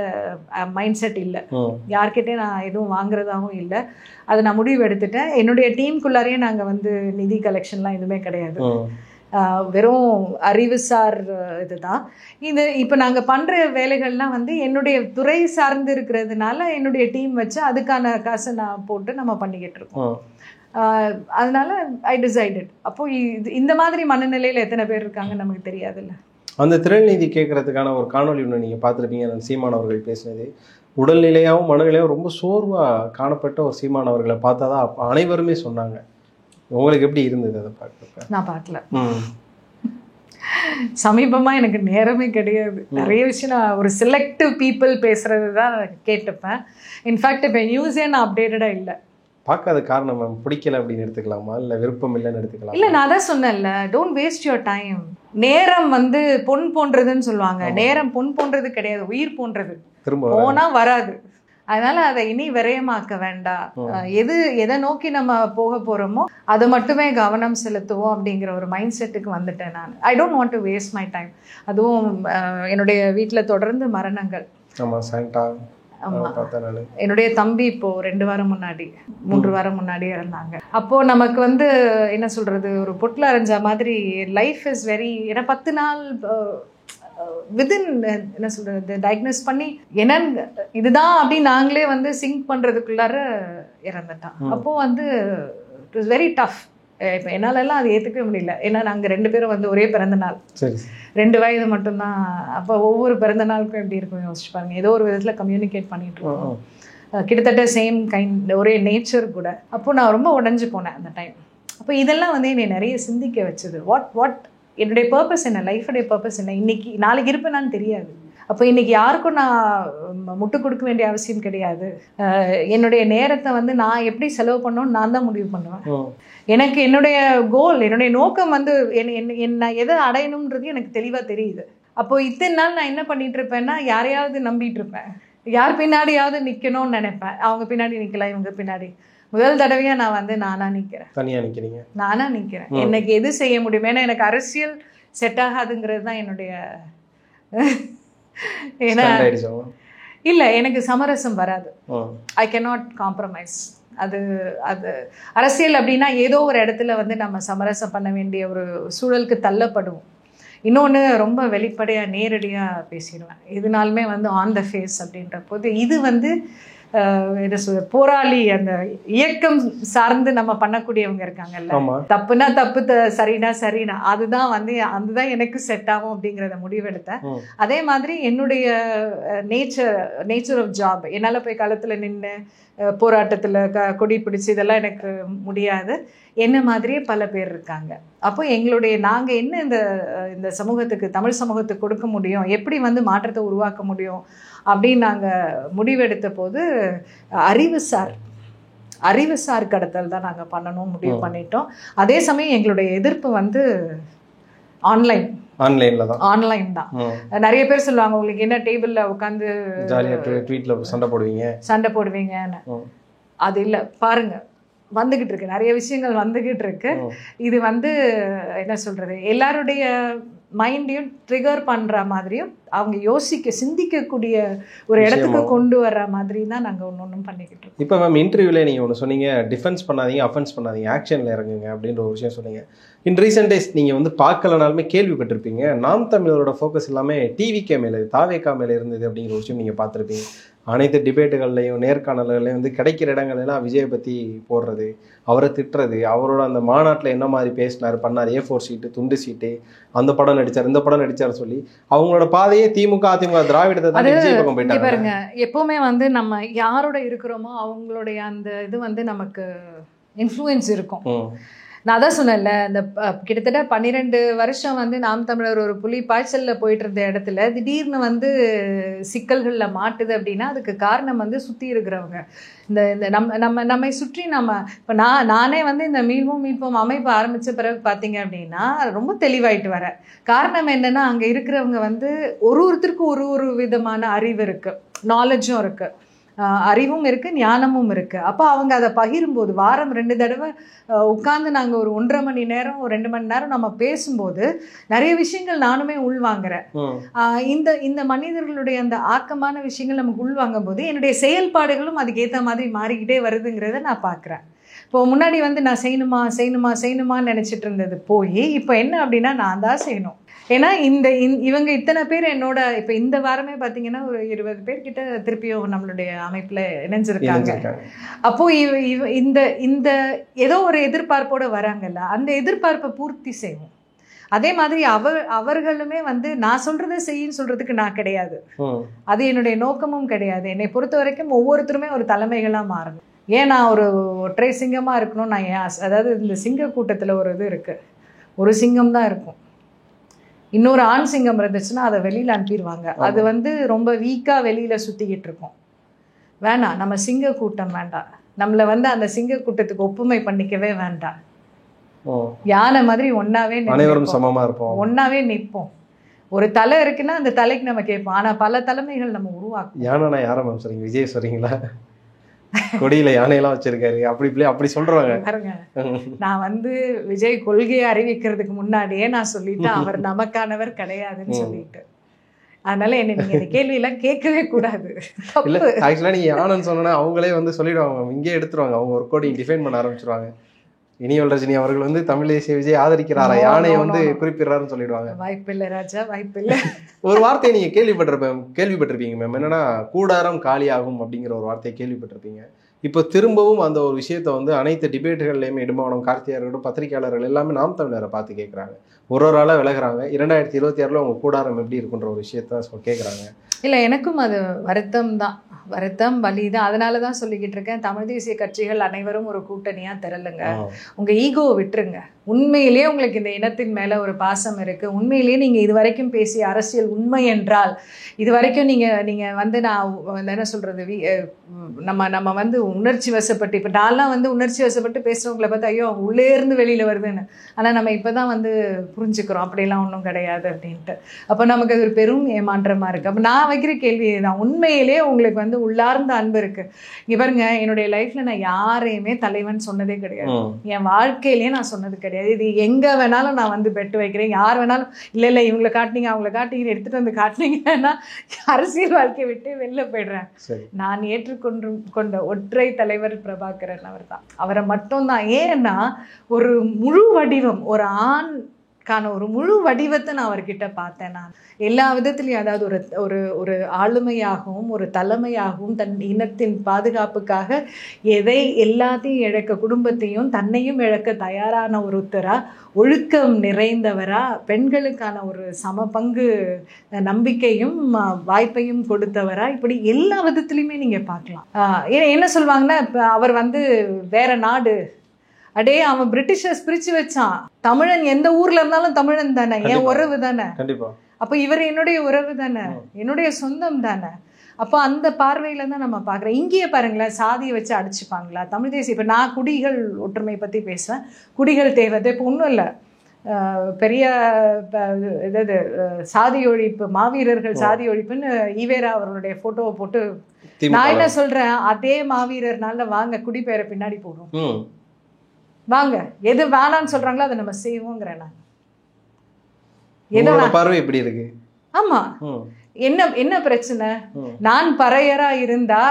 மைண்ட் செட் இல்லை, யார்கிட்டையும் நான் எதுவும் வாங்குறதாகவும் இல்லை. அதை நான் முடிவு எடுத்துட்டேன். என்னுடைய டீமுக்குள்ளாரையே நாங்கள் வந்து நிதி கலெக்ஷன்லாம் எதுவுமே கிடையாது, வெறும் அறிவுசார் இதுதான் இது. இப்போ நாங்கள் பண்ணுற வேலைகள்லாம் வந்து என்னுடைய துறை சார்ந்து இருக்கிறதுனால என்னுடைய டீம் வச்சு அதுக்கான காசை நான் போட்டு நம்ம பண்ணிக்கிட்டு இருக்கோம். அதனால ஐ டிசைடட். அப்போது இந்த மாதிரி மனநிலையில் எத்தனை பேர் இருக்காங்கன்னு நமக்கு தெரியாதுல்ல. அந்த திரள் நீதி கேட்கறதுக்கான ஒரு காணொலி ஒன்று நீங்கள் பார்த்துருப்பீங்க. அந்த சீமான் அவர்கள் பேசினது உடல்நிலையாகவும் மனநிலையாகவும் ரொம்ப சோர்வாக காணப்பட்ட ஒரு சீமான் அவர்களை பார்த்தா தான் அனைவருமே சொன்னாங்க. உங்களுக்கு எப்படி இருந்தது அதை பார்க்க? நான் பார்க்கல, சமீபமாக எனக்கு நேரமே கிடையாது. நிறைய விஷயம் நான் ஒரு செலக்டிவ் பீப்புள் பேசுறது தான் கேட்டுப்பேன். இன்ஃபேக்ட் இப்போ நியூஸே நான் அப்டேட்டடாக இல்லை. பார்க்காத காரணம் மேம் பிடிக்கல அப்படின்னு எடுத்துக்கலாமா, இல்லை விருப்பம் இல்லைன்னு எடுத்துக்கலாம்? இல்லை, நான் தான் சொன்னேன்ல, டோன்ட் வேஸ்ட் யுவர் டைம். நேரம் வந்து பொன் போன்றதுன்னு சொல்லுவாங்க. நேரம் பொன் போன்றது கிடையாது, உயிர் போன்றது. திரும்ப போனால் வராது. அதனால அதை இனி விரயமாக்க வேண்டாம். எதை நோக்கி நம்ம போக போகிறோமோ அதை மட்டுமே கவனம் செலுத்துவோம் அப்படிங்கிற ஒரு மைண்ட் செட்டுக்கு வந்துட்டேன் நான். I don't want to waste my time. அதுவும் என்னுடைய வீட்டில் தொடர்ந்து மரணங்கள். என்னுடைய தம்பி இப்போ 2 வாரம் முன்னாடி 3 வாரம் முன்னாடி இருந்தாங்க. அப்போ நமக்கு வந்து என்ன சொல்றது, ஒரு பொட்டில் அரைஞ்ச மாதிரி லைஃப் இஸ் வெரி. ஏன்னா 10 நாள் விதின் என்ன சொல்றது டயக்னோஸ் பண்ணி என்னன்னு இதுதான் அப்படின்னு நாங்களே வந்து சிங்க் பண்றதுக்குள்ளார இறந்துட்டான். அப்போ வந்து இட் வாஸ் வெரி டஃப். இப்போ என்னாலெல்லாம் அது ஏற்றுக்கவே முடியல. ஏன்னா நாங்கள் 2 பேரும் வந்து ஒரே பிறந்த நாள், 2 வயது மட்டும்தான். அப்போ ஒவ்வொரு பிறந்த நாளுக்கும் எப்படி இருக்கும் யோசிச்சு பாருங்க. ஏதோ ஒரு விதத்தில் கம்யூனிகேட் பண்ணிட்டு இருக்கோம், கிட்டத்தட்ட சேம் கைண்ட், ஒரே நேச்சர் கூட. அப்போ நான் ரொம்ப உடஞ்சு போனேன் அந்த டைம். அப்போ இதெல்லாம் வந்து என்னை நிறைய சிந்திக்க வச்சுது. வாட் என்னுடைய பர்பஸ் என்ன, லைஃபுடைய பர்பஸ் என்ன, இன்னைக்கு நாளைக்கு இருப்பேனான்னு தெரியாது. அப்போ இன்னைக்கு யாருக்கும் நான் முட்டு கொடுக்க வேண்டிய அவசியம் கிடையாது. என்னுடைய நேரத்தை வந்து நான் எப்படி செலவு பண்ணணும்னு நான் தான் முடிவு பண்ணுவேன். எனக்கு என்னுடைய கோல், என்னுடைய நோக்கம் வந்து நான் எதை அடையணுன்றது எனக்கு தெளிவாக தெரியுது. அப்போது இத்தனை நாள் நான் என்ன பண்ணிட்டு இருப்பேன்னா, யாரையாவது நம்பிட்டு இருப்பேன், யார் பின்னாடியாவது நிற்கணும்னு நினைப்பேன். அவங்க பின்னாடி நிற்கலாம், இவங்க பின்னாடி. முதல் தடவையாக நான் வந்து நானாக நிற்கிறேன். தனியாக நிற்கிறீங்க? நானாக நிற்கிறேன். எனக்கு எது செய்ய முடியும், ஏன்னா எனக்கு அரசியல் செட் ஆகாதுங்கிறது தான் என்னுடைய. ஏன்னா இல்லை, எனக்கு சமரசம் வராது. I cannot compromise. அது அது அரசியல் அப்படின்னா ஏதோ ஒரு இடத்துல வந்து நம்ம சமரசம் பண்ண வேண்டிய ஒரு சூழலுக்கு தள்ளப்படுவோம். இன்னொன்று, ரொம்ப வெளிப்படையாக நேரடியாக பேசிடுவேன். இதனாலுமே வந்து ஆன் த ஃபேஸ் அப்படின்ற போது இது வந்து என்ன சொல்ற, போராளி அந்த இயக்கம் சார்ந்து நம்ம பண்ணக்கூடியவங்க இருக்காங்கல்ல, தப்புனா தப்பு, சரினா சரினா, அதுதான் வந்து அதுதான் எனக்கு செட் ஆகும் அப்படிங்கிறத முடிவெடுத்தேன். அதே மாதிரி என்னுடைய நேச்சர் ஆஃப் ஜாப், என்னால் போய் களத்தில் நின்று போராட்டத்தில் கொடி பிடிச்சி இதெல்லாம் எனக்கு முடியாது. என்ன மாதிரியே பல பேர் இருக்காங்க. அப்போ நாங்கள் என்ன இந்த சமூகத்துக்கு, தமிழ் சமூகத்துக்கு கொடுக்க முடியும், எப்படி வந்து மாற்றத்தை உருவாக்க முடியும் அப்படின்னு நாங்கள் முடிவெடுத்த போது அறிவுசார் கடத்தல் தான் நாங்கள் பண்ணணும் முடிவு பண்ணிட்டோம். அதே சமயம் எங்களுடைய எதிர்ப்பு வந்து ஆன்லைன் தான். நிறைய பேர் சொல்லுவாங்க, உங்களுக்கு என்ன டேபிள்ல உட்காந்து சண்டை போடுவீங்கன்னு. அது இல்லை, பாருங்க, வந்துகிட்டு இருக்கு, நிறைய விஷயங்கள் வந்துகிட்டு இருக்கு. இது வந்து என்ன சொல்றது, எல்லாருடைய மைண்டையும் ட்ரிகர் பண்ற மாதிரியும் அவங்க சிந்திக்கக்கூடிய ஒரு இடத்துக்கு கொண்டு வர்ற மாதிரி தான் நாங்கள் ஒன்றும் பண்ணிக்கிட்டு இருக்கோம். இப்போ மேம், இன்டர்வியூல நீங்கள் ஒன்று சொன்னீங்க, டிஃபென்ஸ் பண்ணாதீங்க, அஃபென்ஸ் பண்ணாதீங்க, ஆக்ஷனில் இறங்குங்க அப்படின்ற ஒரு விஷயம் சொன்னீங்க. இன் ரீசெண்ட் டேஸ் நீங்கள் வந்து பார்க்கலனாலுமே கேள்விப்பட்டிருப்பீங்க, நாம் தமிழரோட ஃபோக்கஸ் எல்லாமே டிவிகே மேலே, தாவேகா மேலே இருந்தது அப்படிங்கிற ஒரு விஷயம் நீங்கள் பார்த்துருப்பீங்க. அனைத்து டிபேட்டுகள்லையும் நேர்காணல்களையும் வந்து கிடைக்கிற இடங்கள்லாம் விஜயை பற்றி போடுறது, அவரை திட்டுறது, அவரோட அந்த மாநாட்டில் என்ன மாதிரி பேசினார் பண்ணார், A4 சீட்டு, துண்டு சீட்டு, அந்த படம் நடித்தார், இந்த படம் நடித்தார் சொல்லி அவங்களோட பாதையே திமுக, அதிமுக, திராவிடத்தை தான் விஜய் பக்கம் போயிட்டாங்க. பாருங்க, எப்போவுமே வந்து நம்ம யாரோட இருக்கிறோமோ அவங்களுடைய அந்த இது வந்து நமக்கு இன்ஃப்ளூயன்ஸ் இருக்கும். நான் அதான் சொன்னேன்ல, இந்த கிட்டத்தட்ட 12 வருஷம் வந்து நாம் தமிழர் ஒரு புலி பாய்ச்சலில் போயிட்டு இருந்த இடத்துல திடீர்னு வந்து சிக்கல்களில் மாட்டுது அப்படின்னா அதுக்கு காரணம் வந்து சுற்றி இருக்கிறவங்க. இந்த நம்மை சுற்றி இப்போ நானே வந்து இந்த மீட்போம் அமைப்பு ஆரம்பித்த பிறகு பார்த்தீங்க அப்படின்னா ரொம்ப தெளிவாயிட்டு வரேன். காரணம் என்னென்னா, அங்கே இருக்கிறவங்க வந்து ஒருத்தருக்கும் ஒரு விதமான அறிவு இருக்குது, நாலேஜும் இருக்குது, அறிவும் இருக்குது, ஞானமும் இருக்குது. அப்போ அவங்க அதை பகிரும்போது வாரம் 2 தடவை உட்காந்து நாங்கள் ஒரு 1.5 மணி நேரம், ஒரு 2 மணி நேரம் நம்ம பேசும்போது நிறைய விஷயங்கள் நானுமே உள்வாங்குறேன். இந்த மனிதர்களுடைய அந்த ஆக்கமான விஷயங்கள் நமக்கு உள்வாங்கும் போது என்னுடைய செயல்பாடுகளும் அதுக்கேற்ற மாதிரி மாறிக்கிட்டே வருதுங்கிறத நான் பார்க்குறேன். இப்போ முன்னாடி வந்து நான் செய்யணுமான்னு நினச்சிட்டு இருந்தது போய் இப்போ என்ன அப்படின்னா, நான் தான் செய்யணும். ஏன்னா இவங்க இத்தனை பேர் என்னோட இப்போ இந்த வாரமே பார்த்தீங்கன்னா ஒரு 20 பேர்கிட்ட திருப்பியும் நம்மளுடைய அமைப்பில் இணைஞ்சிருக்காங்க. அப்போ இந்த ஏதோ ஒரு எதிர்பார்ப்போட வராங்கல்ல, அந்த எதிர்பார்ப்பை பூர்த்தி செய்வோம். அதே மாதிரி அவர்களுமே வந்து நான் சொல்றதை செய்யின்னு சொல்றதுக்கு நான் கிடையாது, அது என்னுடைய நோக்கமும் கிடையாது. என்னை பொறுத்த வரைக்கும் ஒவ்வொருத்தருமே ஒரு தலைமைகளாக மாறணும். ஏன் நான் ஒரு ஒற்றை சிங்கமாக இருக்கணும், நான் அதாவது இந்த சிங்க கூட்டத்தில் ஒரு இது இருக்கு, ஒரு சிங்கம் தான் இருக்கும், இன்னொரு ஆண் சிங்கம் இருந்துச்சுன்னா அதை வெளியில் அனுப்பிடுவாங்க. அது வந்து ரொம்ப வீக்காக வெளியில் சுற்றிக்கிட்டு இருக்கோம். வேணாம், நம்ம சிங்க கூட்டம் வேண்டாம், நம்மளை வந்து அந்த சிங்க கூட்டத்துக்கு ஒப்புமை பண்ணிக்கவே வேண்டாம். யானை மாதிரி ஒன்னாவே நிற்போம். ஒரு தலை இருக்குன்னா அந்த தலைக்கு நம்ம கேட்போம். ஆனால் பல தலைமைகள் நம்ம உருவாக்கும். யானை யாரை மேம் சொல்றீங்க? விஜய் சொல்றீங்களா? கொடியில யானையெல்லாம் வச்சிருக்காரு அப்படி சொல்றாங்க. நான் வந்து விஜய் கொள்கையை அறிவிக்கிறதுக்கு முன்னாடியே நான் சொல்லிட்டேன், அவர் நமக்கானவர் கிடையாதுன்னு சொல்லிட்டு. அதனால என்ன நீங்க இந்த கேள்வி எல்லாம் கேட்கவே கூடாது. இல்ல, ஆக்சுவலா நீங்க யானைன்னு சொன்னா அவங்களே வந்து சொல்லிடுவாங்க, இங்கே எடுத்துருவாங்க, அவங்க ஒரு கோடி டிஃபைன் பண்ண ஆரம்பிச்சிருவாங்க. இனியவள் ரஜினி அவர்கள் வந்து தமிழ் தேசிய விஜய் ஆதரிக்கிறாரா, யானையை வந்து குறிப்பிடுறாருன்னு சொல்லிடுவாங்க. வாய்ப்பில்லை ராஜா, வாய்ப்பில்லை. ஒரு வார்த்தையை நீங்க கேள்விப்பட்டிருப்பீங்க மேம், என்னன்னா கூடாரம் காலியாகும் அப்படிங்கிற ஒரு வார்த்தையை கேள்விப்பட்டிருப்பீங்க. இப்போ திரும்பவும் அந்த ஒரு விஷயத்த வந்து அனைத்து டிபேட்டுகள்லையுமே இடுமானம், கார்த்தியாரோடும் பத்திரிகையாளர்கள் எல்லாமே நாம் தமிழரை பார்த்து கேட்குறாங்க, ஒரு ஆளாக விலகிறாங்க. 2026 அவங்க கூடாரம் எப்படி இருக்குன்ற ஒரு விஷயத்த கேட்குறாங்க. இல்லை, எனக்கும் அது வருத்தம் வலி தான். அதனால தான் சொல்லிக்கிட்டு இருக்கேன், தமிழ் தேசிய கட்சிகள் அனைவரும் ஒரு கூட்டணியாக திரளுங்க, உங்கள் ஈகோவை விட்டுருங்க. உண்மையிலேயே உங்களுக்கு இந்த இனத்தின் மேலே ஒரு பாசம் இருக்குது, உண்மையிலேயே நீங்கள் இது வரைக்கும் பேசிய அரசியல் உண்மை என்றால், இது வரைக்கும் நீங்கள் வந்து நான் என்ன சொல்கிறது, நம்ம வந்து உணர்ச்சி வசப்பட்டு, இப்போ நான்லாம் வந்து உணர்ச்சி வசப்பட்டு பேசுகிறவங்களை பார்த்து ஐயோ உள்ளே இருந்து வெளியில் வருதுன்னு, ஆனால் நம்ம இப்போ தான் வந்து புரிஞ்சுக்கிறோம் அப்படிலாம் ஒன்றும் கிடையாது அப்படின்ட்டு. அப்போ நமக்கு அது ஒரு பெரும் ஏமாற்றமாக இருக்குது. அப்போ நான் வைக்கிற கேள்வி தான், உண்மையிலேயே உங்களுக்கு வந்து உள்ளார்ந்த அன்பு இருக்குது. இங்கே பாருங்க, என்னுடைய லைஃப்பில் நான் யாரையுமே தலைவன் சொன்னதே கிடையாது, என் வாழ்க்கையிலேயே நான் சொன்னது கிடையாது. கிடையாது. இது எங்கே வேணாலும் நான் வந்து பெட்டு வைக்கிறேன், யார் வேணாலும் இல்லை இவங்களை காட்டினீங்க அவங்கள காட்டினீங்க எடுத்துகிட்டு வந்து காட்டினீங்கன்னா அரசியல் வாழ்க்கையை விட்டு வெளில போய்டுறேன். நான் கொண்ட ஒற்றை தலைவர் பிரபாகரன் அவர் தான். அவரை மட்டும்தான். ஏன்னா ஒரு முழு வடிவம், ஒரு ஆண்கான ஒரு முழு வடிவத்தை நான் அவர்கிட்ட பார்த்தேன். நான் எல்லா விதத்துலையும், அதாவது ஒரு ஒரு ஒரு ஆளுமையாகவும் ஒரு தலைமையாகவும் தன் இனத்தின் பாதுகாப்புக்காக எல்லாத்தையும் இழக்க, குடும்பத்தையும் தன்னையும் இழக்க தயாரான ஒருத்தரா, ஒழுக்கம் நிறைந்தவரா, பெண்களுக்கான ஒரு சம பங்கு நம்பிக்கையும் வாய்ப்பையும் கொடுத்தவரா, இப்படி எல்லா விதத்துலையுமே நீங்கள் பார்க்கலாம். என்ன சொல்லுவாங்கன்னா, இப்போ அவர் வந்து வேற நாடு, அடே அவன் பிரிட்டிஷர்ஸ் பிரிச்சு வச்சான், தமிழன் எந்த ஊர்ல இருந்தாலும் தமிழன் தானே, என் உறவு தானே, அப்ப இவர் என்னுடைய உறவு தானே, என்னுடைய சொந்தம் தானே. அப்போ அந்த பார்வையில தான் நம்ம பார்க்குறோம். இங்கேயே பாருங்களேன், சாதியை வச்சு அடிச்சுப்பாங்களா தமிழ் தேசியம். இப்போ நான் குடிகள் ஒற்றுமை பற்றி பேசுவேன், குடிகள் தேவை. இப்போ ஒன்றும் இல்லை, பெரிய இதாவது சாதி ஒழிப்பு, மாவீரர்கள் சாதி ஒழிப்புன்னு ஈவேரா அவர்களுடைய ஃபோட்டோவை போட்டு, நான் என்ன சொல்கிறேன், அதே மாவீரர்னால வாங்க குடிப்பெயரை பின்னாடி போடும், வாங்க எது வேணான்னு சொல்கிறாங்களோ அதை நம்ம செய்வோங்கிறேன் நான். பார்வை எப்படி இருக்கு? ஆமா, என்ன பிரச்சனை? நான் பறையரா இருந்தா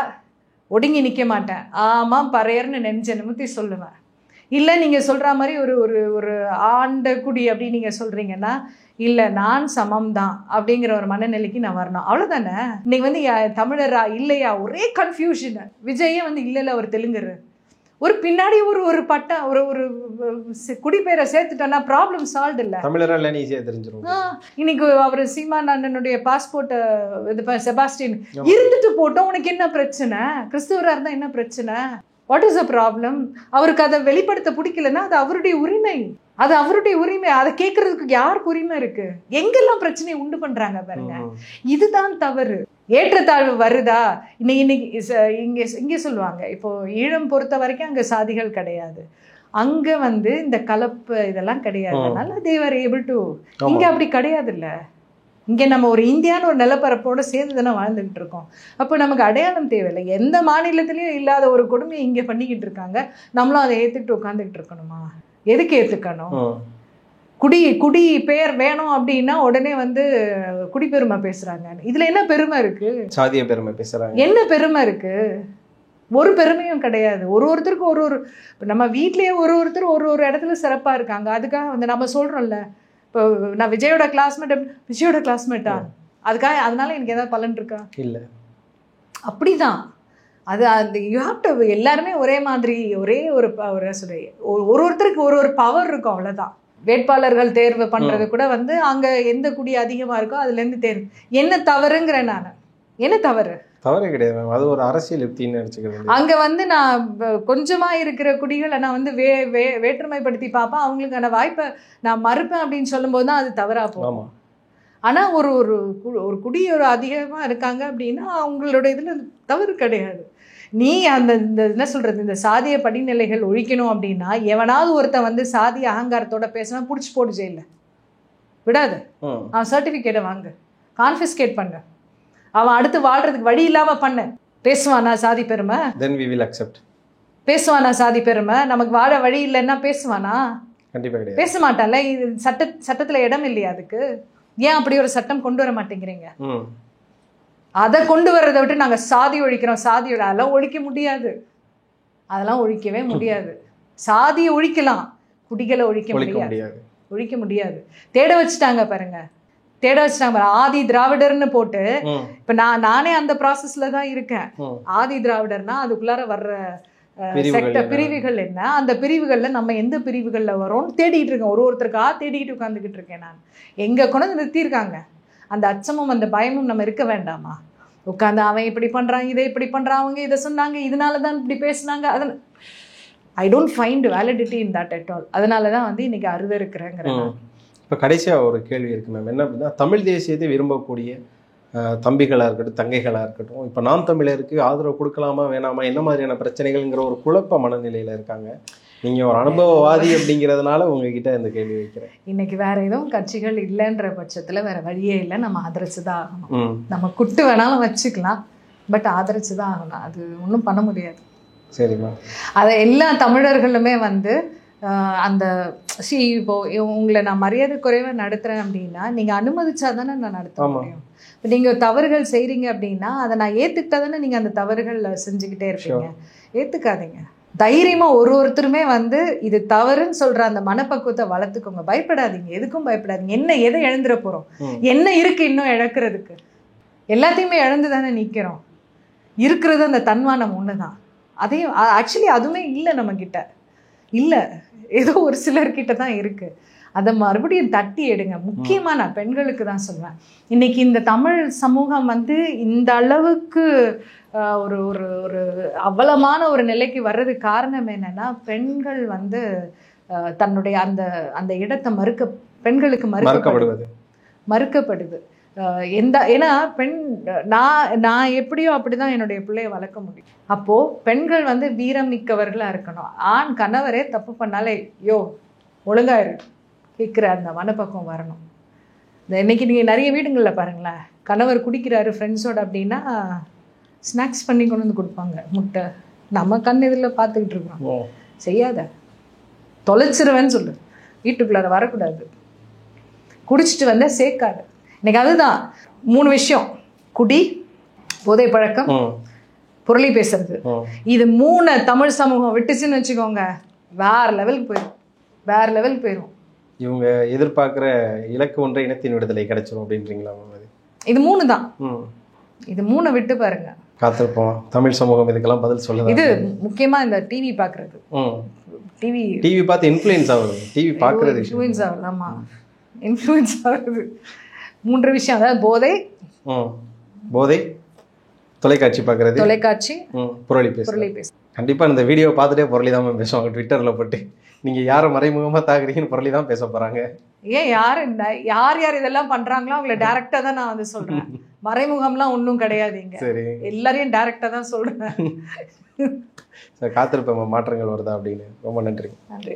ஒடுங்கி நிக்க மாட்டேன், ஆமா பறையர்னு நெஞ்ச நிமித்தி சொல்லுவேன். இல்ல நீங்க சொல்ற மாதிரி ஒரு ஒரு ஒரு ஆண்ட குடி அப்படி நீங்க சொல்றீங்கன்னா, இல்ல நான் சமம் தான் அப்படிங்கிற ஒரு மனநிலைக்கு நான் வரணும், அவ்வளவுதானே. இன்னைக்கு வந்து தமிழரா இல்லையா ஒரே கன்ஃபியூஷன். விஜயே வந்து இல்ல ஒரு தெலுங்கரு, ஒரு பின்னாடி ஒரு ஒரு பட்டா ஒரு ஒரு குடிப்பெயரை சேர்த்துட்டோன்னா ப்ராப்ளம் சால்வ் இல்லை. தமிழரெல்லாம் ஈஸியாக தெரிஞ்சிடும். இன்னைக்கு அவர் சீமான் அண்ணனுடைய பாஸ்போர்ட்டை இது செபாஸ்டின் இருந்துட்டு போட்டோம், உனக்கு என்ன பிரச்சனை? கிறிஸ்துவராக இருந்தால் என்ன பிரச்சனை? What is a problem? அவருக்கு அதை வெளிப்படுத்த பிடிக்கலன்னா அது அவருடைய உரிமை, அது அவருடைய உரிமை. அதை கேட்கறதுக்கு யாருக்கு உரிமை இருக்கு? எங்கெல்லாம் பிரச்சனையை உண்டு பண்றாங்க பாருங்க, இதுதான் தவறு. ஏற்றத்தாழ்வு வருதா? இன்னைக்கு இங்கே சொல்லுவாங்க, இப்போ ஈழம் பொறுத்த வரைக்கும் அங்கே சாதிகள் கிடையாது, அங்கே வந்து இந்த கலப்பு இதெல்லாம் கிடையாது, அதனால they were able to. இங்கே அப்படி கிடையாது இல்லை. இங்கே நம்ம ஒரு இந்தியான்னு ஒரு நிலப்பரப்போடு சேர்ந்து தானே வாழ்ந்துக்கிட்டு இருக்கோம். அப்போ நமக்கு அடையாளம் தேவையில்லை. எந்த மாநிலத்திலையும் இல்லாத ஒரு கொடுமையை இங்கே பண்ணிக்கிட்டு இருக்காங்க, நம்மளும் அதை ஏற்றுக்கிட்டு உட்காந்துக்கிட்டு இருக்கணுமா? எதுக்கு ஏற்றுக்கணும்? குடி பேர் வேணும் அப்படின்னா உடனே வந்து குடிப்பெருமை பேசுறாங்க. இதுல என்ன பெருமை இருக்கு? சாதிய பெருமை பேசுறாங்க. என்ன பெருமை இருக்கு? ஒரு பெருமையும் கிடையாது. ஒருத்தருக்கும் ஒரு நம்ம வீட்லயே ஒருத்தர் ஒரு இடத்துல சிறப்பா இருக்காங்க, அதுக்காக வந்து நம்ம சொல்றோம்ல, இப்போ நான் விஜயோட கிளாஸ்மேட்டா அதுக்காக அதனால எனக்கு ஏதாவது பலன் இருக்கா? இல்ல. அப்படிதான் அது யூ ஹாவ் டு. எல்லாருமே ஒரே மாதிரி ஒரே ஒருத்தருக்கு ஒரு பவர் இருக்கும், அவ்வளவுதான். வேட்பாளர்கள் தேர்வு பண்றது கூட வந்து அங்க எந்த குடி அதிகமா இருக்கோ அதுல இருந்து தேர்வு. என்ன தவறுங்கிறேன் நான்? என்ன தவறு? தவறே கிடையாது, அது ஒரு அரசியல் யுக்தின்னு நினைச்சுக்கிறேன். அங்க வந்து நான் கொஞ்சமா இருக்கிற குடிகளை நான் வந்து வேற்றுமைப்படுத்தி பார்ப்பேன், அவங்களுக்கான வாய்ப்பை நான் மறுப்பேன் அப்படின்னு சொல்லும் போது தான் அது தவறா போகும். ஆனா ஒரு ஒரு குடி ஒரு அதிகமா இருக்காங்க அப்படின்னா அவங்களோட இதுல தவறு கிடையாது. நீ அந்த இந்த என்ன சொல்றது, இந்த சாதிய படிநிலைகள் ஒழிக்கணும் அப்படின்னா எவனாவது ஒருத்தன் வந்து சாதிய அகங்காரத்தோட பேசினா பிடிச்சி போட்டு ஜெயில விடாது. அவன் சர்டிபிகேட்டை வாங்க, கான்ஃபிஸ்கேட் பண்ண, அவன் அடுத்து வாழ்றதுக்கு வழி இல்லாம பண்ண. பேசுவானா சாதி பெருமை? Then we will accept. பேசுவானா சாதி பெருமை? நமக்கு வாழ வழி இல்லைன்னா பேசுவானா? கண்டிப்பா கிடையாது, பேச மாட்டான்ல. இது சட்டத்துல இடம் இல்லையா அதுக்கு? ஏன் அப்படி ஒரு சட்டம் கொண்டு வர மாட்டேங்கிறீங்க? அதை கொண்டு வர்றதை விட்டு நாங்கள் சாதி ஒழிக்கிறோம், அதெல்லாம் ஒழிக்க முடியாது, அதெல்லாம் ஒழிக்கவே முடியாது. சாதியை ஒழிக்கலாம், குடிகளை ஒழிக்க முடியாது. தேட வச்சுட்டாங்க பாருங்க, ஆதி திராவிடர்னு போட்டு. இப்ப நானே அந்த ப்ராசஸ்ல தான் இருக்கேன். ஆதி திராவிடர்னா அதுக்குள்ளார வர்ற பிரிவுகள் என்ன, அந்த பிரிவுகள்ல நம்ம எந்த பிரிவுகள்ல வரோம்னு தேடிட்டு இருக்கேன். ஒருத்தருக்கா தேடிக்கிட்டு உட்காந்துக்கிட்டு இருக்கேன் நான். எங்க கொண்டு நிறுத்தியிருக்காங்க. அந்த அச்சமும் அந்த பயமும் நம்ம இருக்க வேண்டாமா? உட்காந்து அவன் இப்படி பண்றான், இதை இப்படி பண்றான், அவங்க இதை சொன்னாங்க, இதனாலதான் இப்படி பேசினாங்க, அதனால I don't find validity in that at all. அதனாலதான் வந்து இன்னைக்கு அறுத இருக்கிறேங்கிறேன். இப்போ கடைசியாக ஒரு கேள்வி இருக்கு மேம், என்ன அப்படின்னா, தமிழ் தேசியத்தை விரும்பக்கூடிய தம்பிகளாக இருக்கட்டும் தங்கைகளாக இருக்கட்டும், இப்போ நாம் தமிழருக்கு ஆதரவு கொடுக்கலாமா வேணாமா, என்ன மாதிரியான பிரச்சனைகள்ங்கிற ஒரு குழப்ப மனநிலையில் இருக்காங்க. நீங்கள் ஒரு அனுபவவாதி அப்படிங்கிறதுனால உங்ககிட்ட இந்த கேள்வி வைக்கிறேன். இன்னைக்கு வேற எதுவும் கட்சிகள் இல்லைன்ற பட்சத்தில் வேற வழியே இல்லை, நம்ம ஆதரிச்சு தான் ஆகணும். நம்ம குட்டு வேணாலும் வச்சுக்கலாம், பட் ஆதரிச்சு தான் ஆகணும், அது ஒன்றும் பண்ண முடியாது. சரிம்மா. அதை எல்லா தமிழர்களுமே வந்து அந்த இப்போ உங்களை நான் மரியாதை குறைவாக நடத்துகிறேன் அப்படின்னா நீங்கள் அனுமதிச்சா தானே நான் நடத்த முடியும். இப்போ நீங்கள் தவறுகள் செய்கிறீங்க அப்படின்னா அதை நான் ஏற்றுக்கிட்டா தானே நீங்கள் அந்த தவறுகள் செஞ்சுக்கிட்டே இருப்பீங்க. ஏற்றுக்காதீங்க. தைரியமாக ஒருத்தருமே வந்து இது தவறுன்னு சொல்கிற அந்த மனப்பக்குவத்தை வளர்த்துக்கோங்க. பயப்படாதீங்க, எதுக்கும் பயப்படாதீங்க. எதை இழந்துட போகிறோம்? என்ன இருக்குது இன்னும் இழக்கிறதுக்கு? எல்லாத்தையுமே இழந்து தானே நிற்கிறோம். இருக்கிறது அந்த தன்மானம் ஒன்று தான். அதையும் ஆக்சுவலி அதுவுமே இல்லை நம்மக்கிட்ட, இல்லை, ஏதோ ஒரு சிலர்கிட்ட தான் இருக்குது. அதை மறுபடியும் தட்டி எடுங்க. முக்கியமாக நான் பெண்களுக்கு தான் சொல்லுவேன். இன்றைக்கி இந்த தமிழ் சமூகம் வந்து இந்த அளவுக்கு ஒரு ஒரு ஒரு அவலமான ஒரு நிலைக்கு வர்றதுக்கு காரணம் என்னென்னா, பெண்கள் வந்து தன்னுடைய அந்த அந்த இடத்தை பெண்களுக்கு மறுக்கப்படுது. ஏன்னா நான் எப்படியோ அப்படிதான் என்னுடைய பிள்ளைய வளர்க்க முடியும். அப்போது பெண்கள் வந்து வீரம் மிக்கவர்களாக இருக்கணும். ஆண் கணவரே தப்பு பண்ணாலே ஒழுங்காயிரு கேட்குற அந்த மனப்பக்குவம் வரணும். இன்னைக்கு நீங்கள் நிறைய வீடுங்களில் பாருங்களேன், கணவர் குடிக்கிறாரு ஃப்ரெண்ட்ஸோட அப்படின்னா ஸ்நாக்ஸ் பண்ணி கொண்டு வந்து கொடுப்பாங்க, முட்டை. நம்ம கண் இதில் பார்த்துக்கிட்டு இருக்கோம். செய்யாத, தொலைச்சிருவேன்னு சொல்லு, வீட்டுக்குள்ளார வரக்கூடாது, குடிச்சிட்டு வந்தால் சேர்க்காது. இன்னைக்கு அதுதான் 3 விஷயம்: குடி, போதை பழக்கம், புரளி பேசுறது. இது 3 தமிழ் சமூகம் விட்டுச்சுன்னு வச்சுக்கோங்க, வேற லெவலுக்கு போயிடும். இவங்க எதிர்பார்க்குற இலக்கு ஒன்றை இனத்தின் விடுதலை கிடைச்சிடும் அப்படின்றீங்களா? இது 3 தான். இது 3 விட்டு பாருங்க, காத்திருப்போம். தமிழ் சமூகம் இதுக்கெல்லாம் பதில் சொல்லுது. இது முக்கியமா இந்த டிவி பார்க்கறது, டிவி பார்த்து இன்ஃப்ளூயன்ஸ் ஆகுது. டிவி பார்க்கறது இன்ஃப்ளூயன்ஸ் ஆகுது. ஆமா, இன்ஃப்ளூயன்ஸ் ஆகுது. 3 விஷயம், அதாவது போதை, தொலைக்காட்சி பார்க்கறது, புரளி பேசு. கண்டிப்பாக இந்த வீடியோ பார்த்துட்டே புரளி தான் பேசுவாங்க ட்விட்டரில் போட்டு. நீங்கள் யாரை மறைமுகமாக தாக்குறீங்கன்னு புரளி தான் பேச போகிறாங்க. ஏன் யார் இதெல்லாம் பண்ணுறாங்களோ அவங்கள டேரெக்டாக தான் நான் வந்து சொல்கிறேன். மறைமுகம்லாம் ஒன்றும் கிடையாதுங்க. சரி, எல்லாரையும் டேரெக்டாக தான் சொல்கிறேன். காத்திருப்பேன் மாற்றங்கள் வருதா அப்படின்னு. ரொம்ப நன்றி. நன்றி.